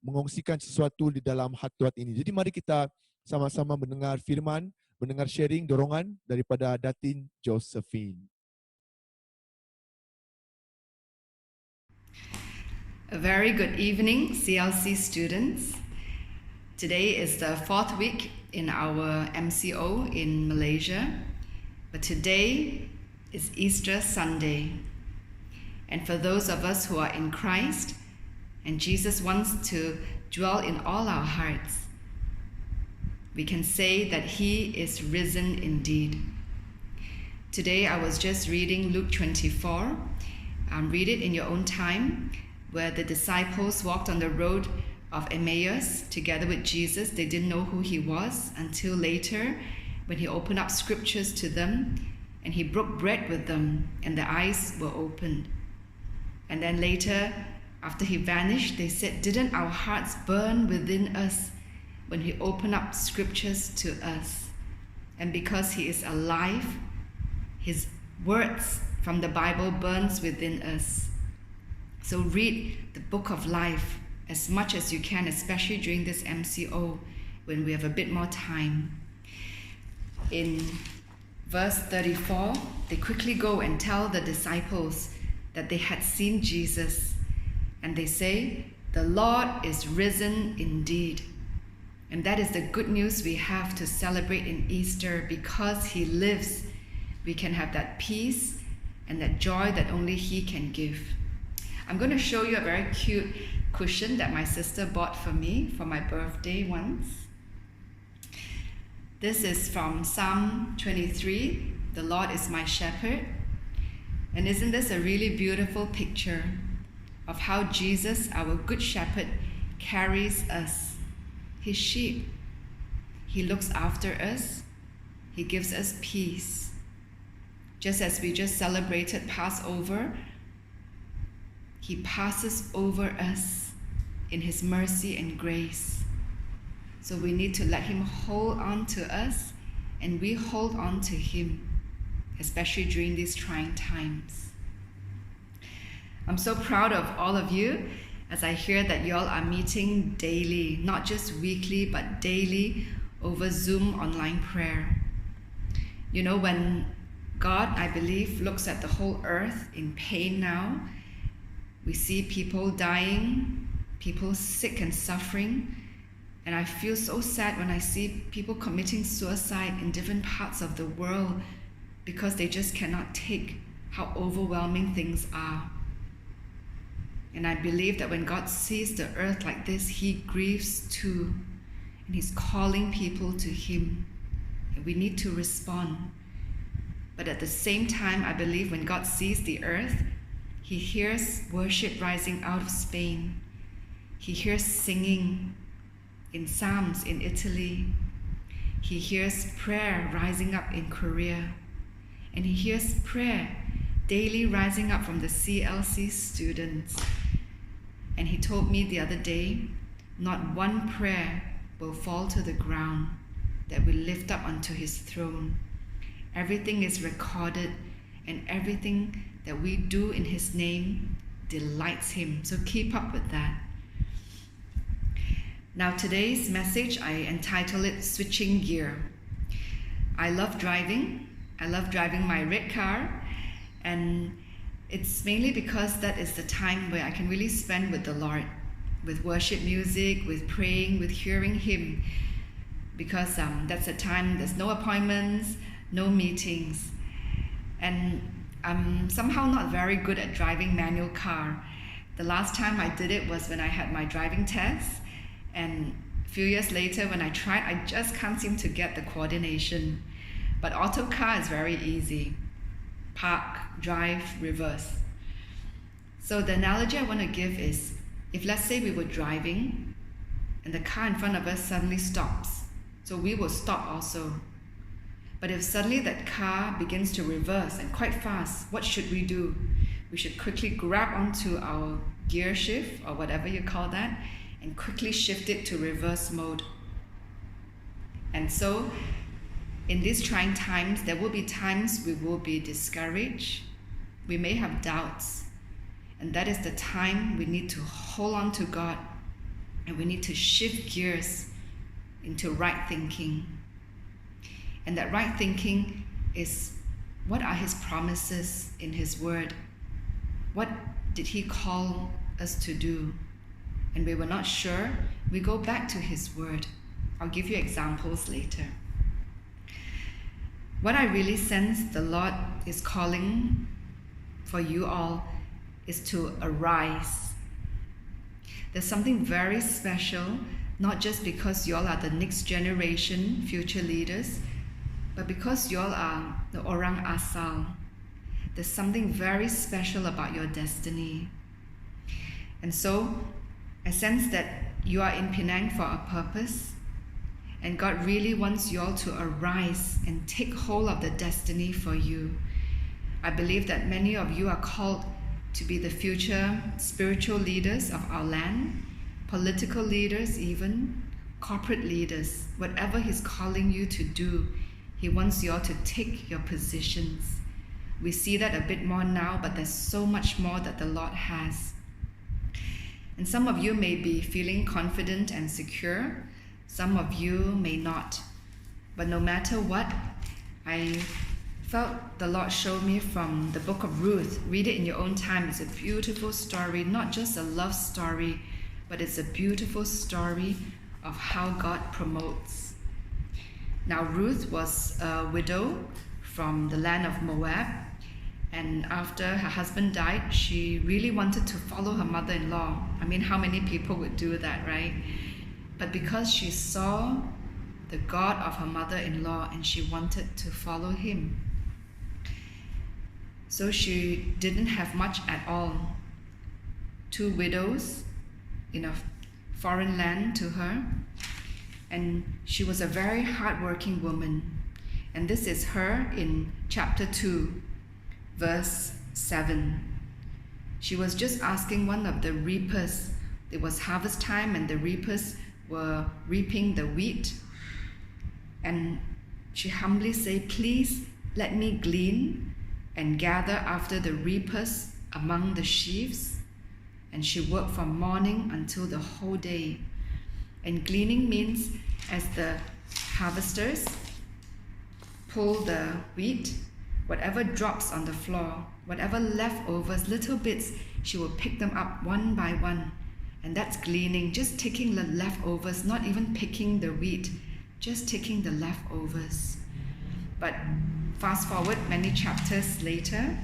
mengongsikan sesuatu di dalam Heart to Heart ini. Jadi mari kita sama-sama mendengar firman, mendengar sharing, dorongan daripada Datin Josephine. A very good evening, CLC students. Today is the 4th week in our MCO in Malaysia, but today is Easter Sunday. And for those of us who are in Christ, and Jesus wants to dwell in all our hearts, we can say that He is risen indeed. Today I was just reading Luke 24. Read it in your own time, where the disciples walked on the road of Emmaus together with Jesus. They didn't know who He was until later when He opened up scriptures to them and He broke bread with them and their eyes were opened. And then later, after He vanished, they said, "Didn't our hearts burn within us when He opened up scriptures to us?" And because He is alive, His words from the Bible burns within us. So read the book of life as much as you can, especially during this MCO when we have a bit more time. In verse 34, they quickly go and tell the disciples that they had seen Jesus. And they say, "The Lord is risen indeed." And that is the good news we have to celebrate in Easter. Because He lives, we can have that peace and that joy that only He can give. I'm going to show you a very cute cushion that my sister bought for me for my birthday once. This is from Psalm 23, "The Lord is my shepherd." And isn't this a really beautiful picture of how Jesus, our good shepherd, carries us, His sheep. He looks after us. He gives us peace. Just as we just celebrated Passover, He passes over us in His mercy and grace. So we need to let Him hold on to us and we hold on to Him, especially during these trying times. I'm so proud of all of you as I hear that y'all are meeting daily, not just weekly, but daily over Zoom online prayer. You know, when God, I believe, looks at the whole earth in pain now, we see people dying, people sick and suffering, and I feel so sad when I see people committing suicide in different parts of the world because they just cannot take how overwhelming things are. And I believe that when God sees the earth like this, He grieves too. And He's calling people to Him. And we need to respond. But at the same time, I believe when God sees the earth, He hears worship rising out of Spain. He hears singing in Psalms in Italy. He hears prayer rising up in Korea. And He hears prayer daily rising up from the CLC students. And He told me the other day, not one prayer will fall to the ground that we lift up unto His throne. Everything is recorded, and everything that we do in His name delights Him. So keep up with that. Now today's message, I entitle it Switching Gear. I love driving. I love driving my red car, and it's mainly because that is the time where I can really spend with the Lord, with worship music, with praying, with hearing Him, because that's a time there's no appointments, no meetings. And I'm somehow not very good at driving manual car. The last time I did it was when I had my driving test, and a few years later when I tried, I just can't seem to get the coordination. But auto car is very easy. Park, drive, reverse. So the analogy I want to give is, if let's say we were driving and the car in front of us suddenly stops, so we will stop also. But if suddenly that car begins to reverse and quite fast, what should we do? We should quickly grab onto our gear shift, or whatever you call that, and quickly shift it to reverse mode. And so in these trying times, there will be times we will be discouraged. We may have doubts. And that is the time we need to hold on to God, and we need to shift gears into right thinking. And that right thinking is, what are His promises in His Word? What did He call us to do? And we were not sure, we go back to His Word. I'll give you examples later. What I really sense the Lord is calling for you all is to arise. There's something very special, not just because you all are the next generation future leaders, but because you all are the Orang Asal. There's something very special about your destiny. And so I sense that you are in Penang for a purpose, and God really wants you all to arise and take hold of the destiny for you. I believe that many of you are called to be the future spiritual leaders of our land, political leaders even, corporate leaders. Whatever He's calling you to do, He wants you all to take your positions. We see that a bit more now, but there's so much more that the Lord has. And some of you may be feeling confident and secure. Some of you may not. But no matter what, I felt the Lord showed me from the book of Ruth. Read it in your own time. It's a beautiful story, not just a love story, but it's a beautiful story of how God promotes. Now, Ruth was a widow from the land of Moab, and after her husband died, she really wanted to follow her mother-in-law. I mean, how many people would do that, right? But because she saw the God of her mother-in-law and she wanted to follow Him, so she didn't have much at all. 2 widows in a foreign land to her, and she was a very hardworking woman. And this is her in chapter 2, verse 7. She was just asking one of the reapers. It was harvest time, and the reapers were reaping the wheat. And she humbly said, "Please let me glean and gather after the reapers among the sheaves." And she worked from morning until the whole day. And gleaning means, as the harvesters pull the wheat, whatever drops on the floor, whatever leftovers, little bits, she will pick them up one by one. And that's gleaning, just taking the leftovers, not even picking the wheat, just taking the leftovers. But fast forward many chapters later,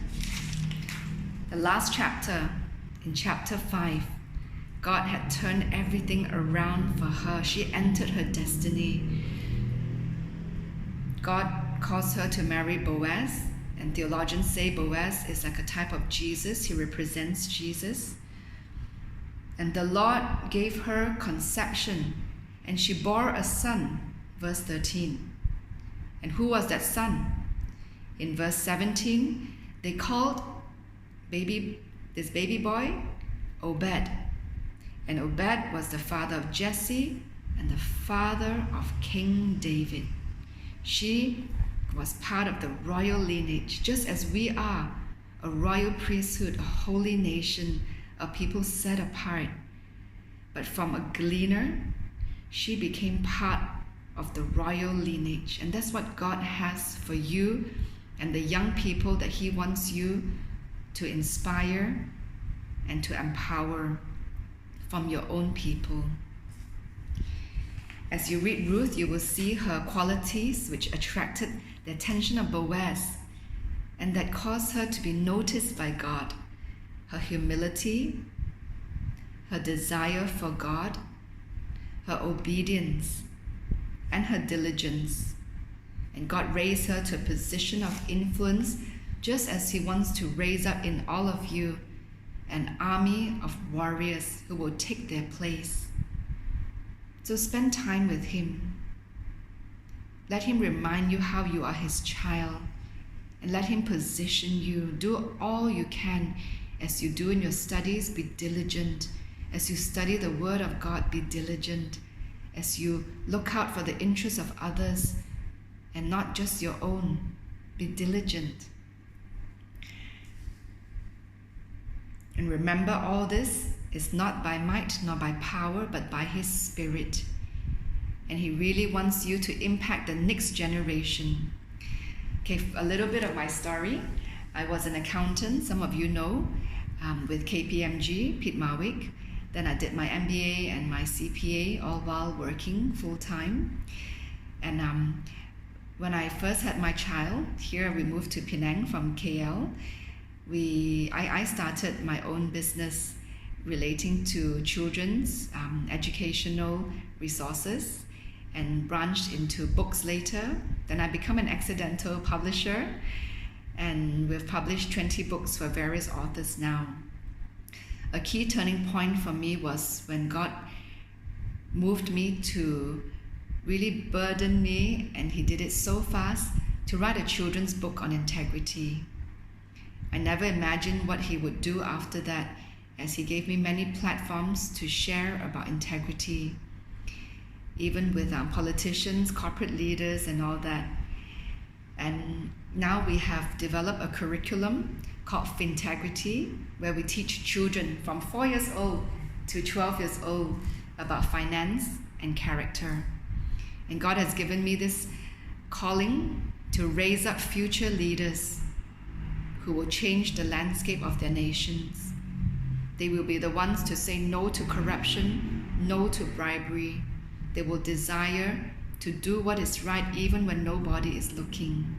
the last chapter, in chapter 5, God had turned everything around for her. She entered her destiny. God caused her to marry Boaz, and theologians say Boaz is like a type of Jesus. He represents Jesus. And the Lord gave her conception, and she bore a son, verse 13. And who was that son? In verse 17, they called this baby boy Obed. And Obed was the father of Jesse and the father of King David. She was part of the royal lineage, just as we are a royal priesthood, a holy nation, a people set apart. But from a gleaner, she became part of the royal lineage. And that's what God has for you and the young people that He wants you to inspire and to empower from your own people. As you read Ruth, you will see her qualities which attracted the attention of Boaz and that caused her to be noticed by God. Her humility, her desire for God, her obedience, and her diligence. And God raised her to a position of influence, just as He wants to raise up in all of you an army of warriors who will take their place. So spend time with Him. Let Him remind you how you are His child, and let Him position you. Do all you can. As you do in your studies, be diligent. As you study the Word of God, be diligent. As you look out for the interests of others and not just your own, be diligent. And remember, all this is not by might nor by power, but by His Spirit. And He really wants you to impact the next generation. Okay, a little bit of my story. I was an accountant, some of you know, with KPMG, Pete Marwick. Then I did my MBA and my CPA, all while working full-time. And when I first had my child, here we moved to Penang from KL, I started my own business relating to children's educational resources and branched into books later. Then I became an accidental publisher, and we've published 20 books for various authors now. A key turning point for me was when God moved me to really burden me, and He did it so fast, to write a children's book on integrity. I never imagined what He would do after that, as He gave me many platforms to share about integrity, even with politicians, corporate leaders, and all that. And now we have developed a curriculum called Fintegrity, where we teach children from 4 years old to 12 years old about finance and character. And God has given me this calling to raise up future leaders who will change the landscape of their nations. They will be the ones to say no to corruption, no to bribery. They will desire to do what is right even when nobody is looking.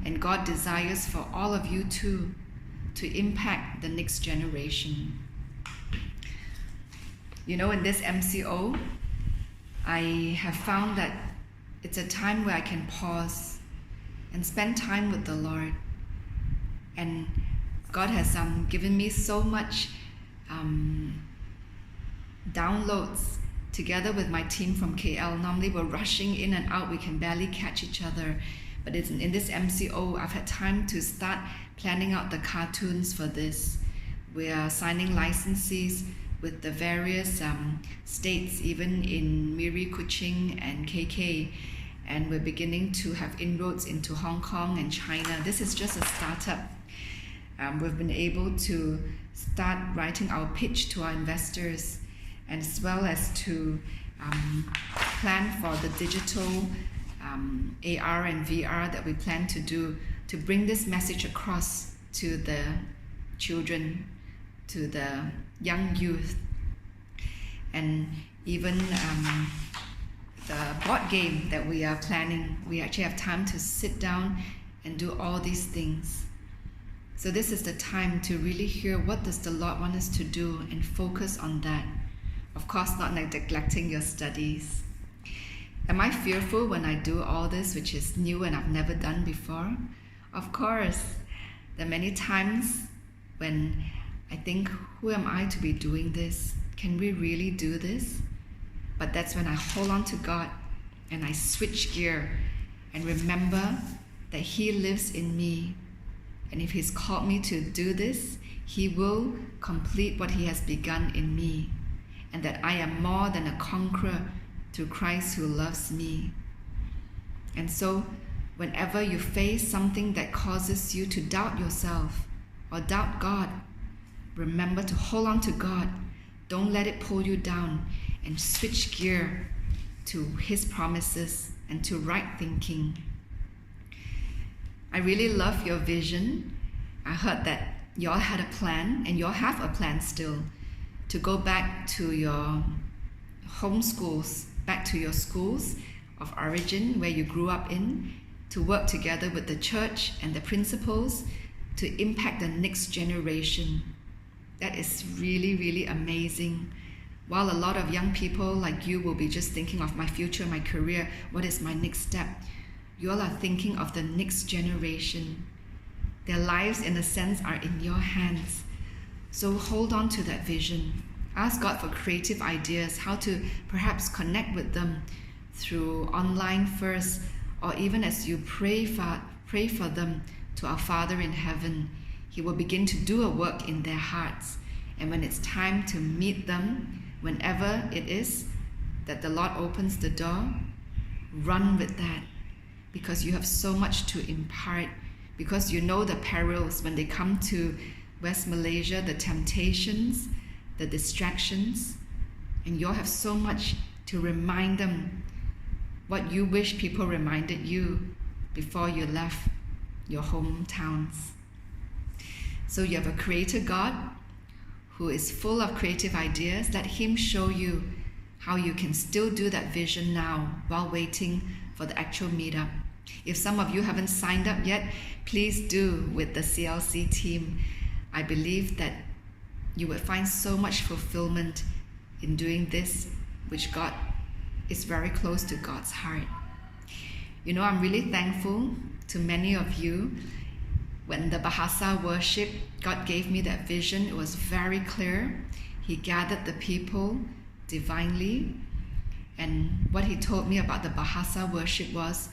And God desires for all of you too to impact the next generation. You know, in this MCO, I have found that it's a time where I can pause and spend time with the Lord. And God has given me so much downloads together with my team from KL. Normally we're rushing in and out, we can barely catch each other. But in this MCO, I've had time to start planning out the cartoons for this. We are signing licenses with the various states, even in Miri, Kuching, and KK. And we're beginning to have inroads into Hong Kong and China. This is just a startup. We've been able to start writing our pitch to our investors, and as well as to plan for the digital AR and VR that we plan to do to bring this message across to the children, to the young youth. And even the board game that we are planning, we actually have time to sit down and do all these things. So this is the time to really hear what does the Lord want us to do and focus on that. Of course, not neglecting your studies. Am I fearful when I do all this, which is new and I've never done before? Of course. There are many times when I think, who am I to be doing this? Can we really do this? But that's when I hold on to God and I switch gear and remember that He lives in me. And if He's called me to do this, He will complete what He has begun in me. And that I am more than a conqueror through Christ who loves me. And so whenever you face something that causes you to doubt yourself or doubt God, remember to hold on to God. Don't let it pull you down, and switch gear to His promises and to right thinking. I really love your vision. I heard that y'all had a plan, and y'all have a plan still, to go back to your home schools, back to your schools of origin where you grew up in, to work together with the church and the principals to impact the next generation. That is really, really amazing. While a lot of young people like you will be just thinking of my future, my career, what is my next step, you all are thinking of the next generation. Their lives, in a sense, are in your hands. So hold on to that vision. Ask God for creative ideas, how to perhaps connect with them through online first, or even as you pray for them to our Father in heaven. He will begin to do a work in their hearts. And when it's time to meet them, whenever it is that the Lord opens the door, run with that, because you have so much to impart, because you know the perils when they come to West Malaysia, the temptations, the distractions, and you'll have so much to remind them what you wish people reminded you before you left your hometowns. So you have a creator God who is full of creative ideas. Let Him show you how you can still do that vision now while waiting for the actual meetup. If some of you haven't signed up yet, please do with the CLC team. I believe that you will find so much fulfillment in doing this, which God is very close to God's heart. You know, I'm really thankful to many of you. When the Bahasa worship, God gave me that vision. It was very clear. He gathered the people divinely. And what He told me about the Bahasa worship was,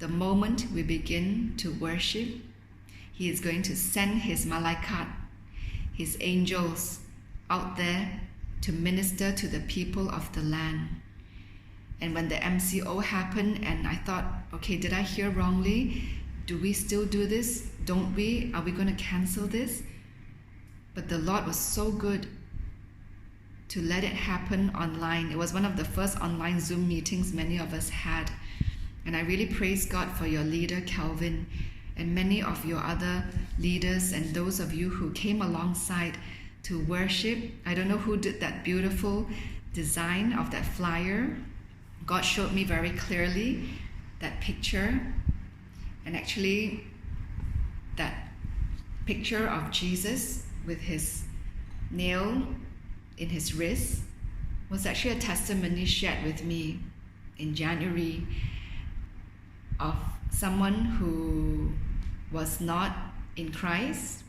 the moment we begin to worship, He is going to send His malaikat, His angels out there to minister to the people of the land. And when the MCO happened, and I thought, okay, did I hear wrongly? Do we still do this? Don't we? Are we going to cancel this? But the Lord was so good to let it happen online. It was one of the first online Zoom meetings many of us had. And I really praise God for your leader, Calvin, and many of your other leaders and those of you who came alongside to worship. I don't know who did that beautiful design of that flyer. God showed me very clearly that picture. And actually, that picture of Jesus with his nail in his wrist was actually a testimony shared with me in January of someone who was not in Christ.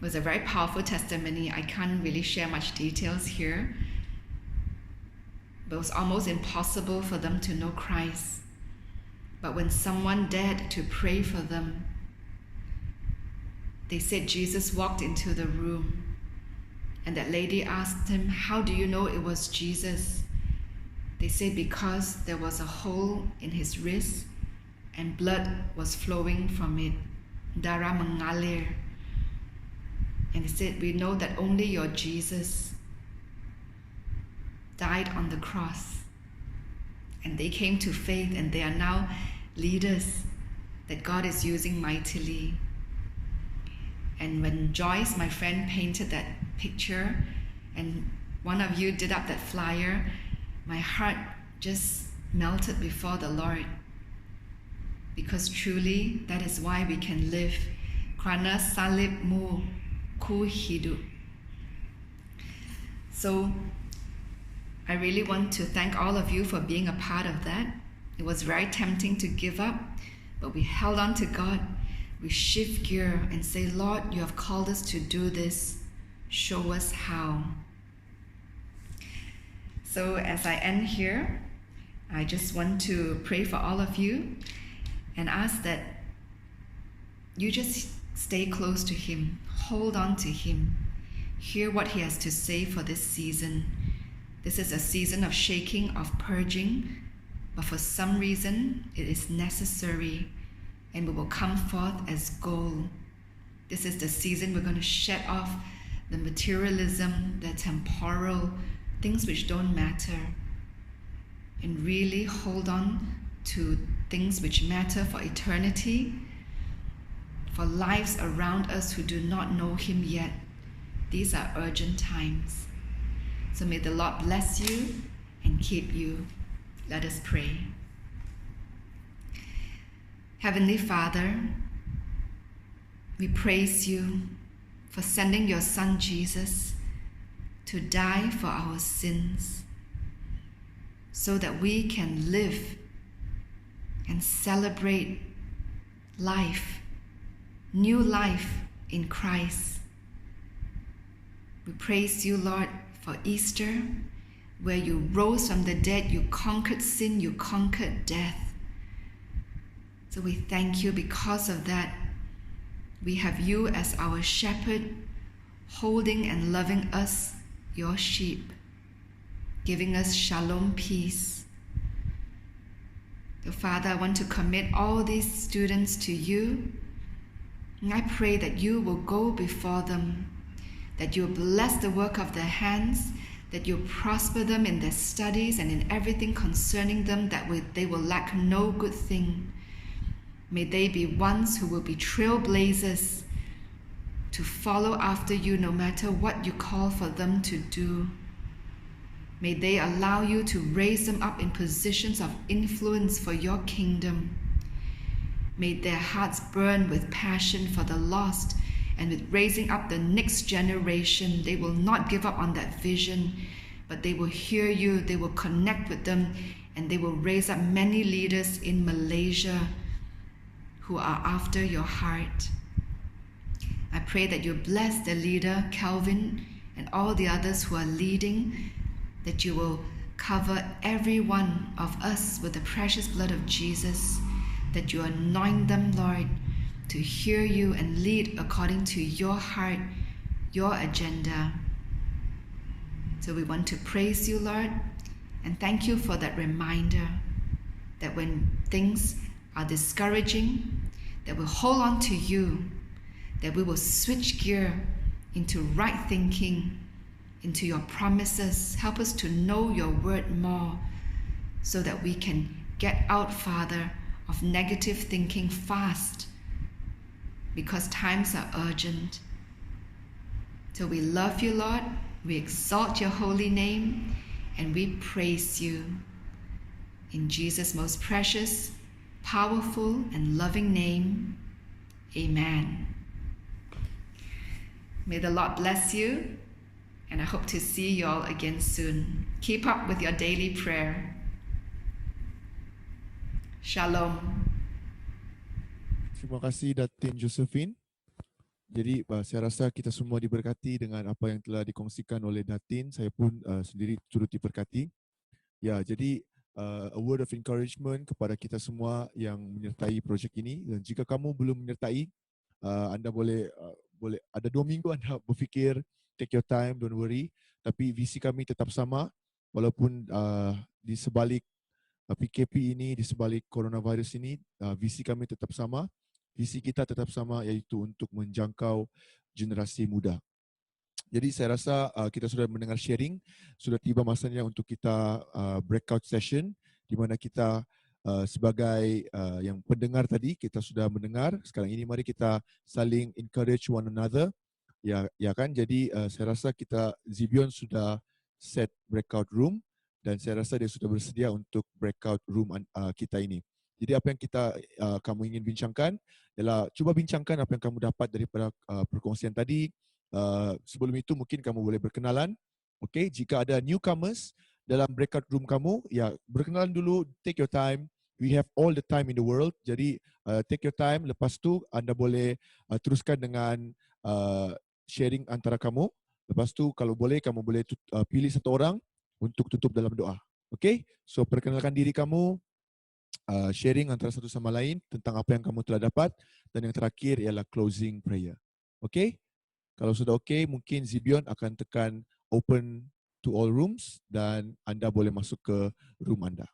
It was a very powerful testimony. I can't really share much details here, but it was almost impossible for them to know Christ. But when someone dared to pray for them, they said Jesus walked into the room, and that lady asked him, "How do you know it was Jesus?" They said, "Because there was a hole in his wrist and blood was flowing from it. Darah mengalir." And they said, "We know that only your Jesus died on the cross." And they came to faith, and they are now leaders that God is using mightily. And when Joyce, my friend, painted that picture, and one of you did up that flyer, my heart just melted before the Lord. Because truly, that is why we can live. Kerana salibmu ku hidup. So, I really want to thank all of you for being a part of that. It was very tempting to give up, but we held on to God. We shift gear and say, "Lord, you have called us to do this. Show us how." So as I end here, I just want to pray for all of you and ask that you just stay close to Him, hold on to Him, hear what He has to say for this season. This is a season of shaking, of purging, but for some reason it is necessary, and we will come forth as gold. This is the season we're going to shed off the materialism, the temporal, things which don't matter, and really hold on to things which matter for eternity, for lives around us who do not know Him yet. These are urgent times. So may the Lord bless you and keep you. Let us pray. Heavenly Father, we praise you for sending your Son Jesus to die for our sins, so that we can live and celebrate life, new life in Christ. We praise you, Lord, for Easter, where you rose from the dead, you conquered sin, you conquered death. So we thank you because of that. We have you as our shepherd, holding and loving us, your sheep, giving us shalom peace. So Father, I want to commit all these students to you. And I pray that you will go before them, that you will bless the work of their hands, that you prosper them in their studies and in everything concerning them, that they will lack no good thing. May they be ones who will be trailblazers to follow after you no matter what you call for them to do. May they allow you to raise them up in positions of influence for your kingdom. May their hearts burn with passion for the lost and with raising up the next generation. They will not give up on that vision, but they will hear you, they will connect with them, and they will raise up many leaders in Malaysia who are after your heart. I pray that you bless the leader, Calvin, and all the others who are leading, that you will cover every one of us with the precious blood of Jesus, that you anoint them, Lord, to hear you and lead according to your heart, your agenda. So we want to praise you, Lord, and thank you for that reminder that when things are discouraging, that we'll hold on to you, that we will switch gear into right thinking, into your promises. Help us to know your word more so that we can get out, Father, of negative thinking fast, because times are urgent. So we love you, Lord. We exalt your holy name and we praise you. In Jesus' most precious, powerful, and loving name, amen. May the Lord bless you, and I hope to see you all again soon. Keep up with your daily prayer. Shalom. Terima kasih Datin Josephine. Jadi saya rasa kita semua diberkati dengan apa yang telah dikongsikan oleh Datin. Saya pun sendiri turut diberkati. Ya, jadi a word of encouragement kepada kita semua yang menyertai projek ini. Dan jika kamu belum menyertai, anda boleh ada 2 minggu anda berfikir, take your time, don't worry. Tapi visi kami tetap sama, walaupun di sebalik PKP ini, di sebalik coronavirus ini, visi kami tetap sama. Visi kita tetap sama, iaitu untuk menjangkau generasi muda. Jadi saya rasa kita sudah mendengar sharing, sudah tiba masanya untuk kita breakout session, di mana kita sebagai yang pendengar tadi, kita sudah mendengar. Sekarang ini mari kita saling encourage one another. Ya kan, jadi saya rasa Zibion sudah set breakout room, dan saya rasa dia sudah bersedia untuk breakout room kita ini. Jadi apa yang kamu ingin bincangkan ialah cuba bincangkan apa yang kamu dapat daripada perkongsian tadi. Sebelum itu mungkin kamu boleh berkenalan. Okay, jika ada newcomers dalam breakout room kamu, ya berkenalan dulu, take your time. We have all the time in the world. Jadi take your time. Lepas tu anda boleh teruskan dengan sharing antara kamu. Lepas tu kalau boleh kamu boleh pilih satu orang untuk tutup dalam doa. Okay, so perkenalkan diri kamu. Sharing antara satu sama lain tentang apa yang kamu telah dapat, dan yang terakhir ialah closing prayer. Okay? Kalau sudah okay, mungkin Zibion akan tekan open to all rooms dan anda boleh masuk ke room anda.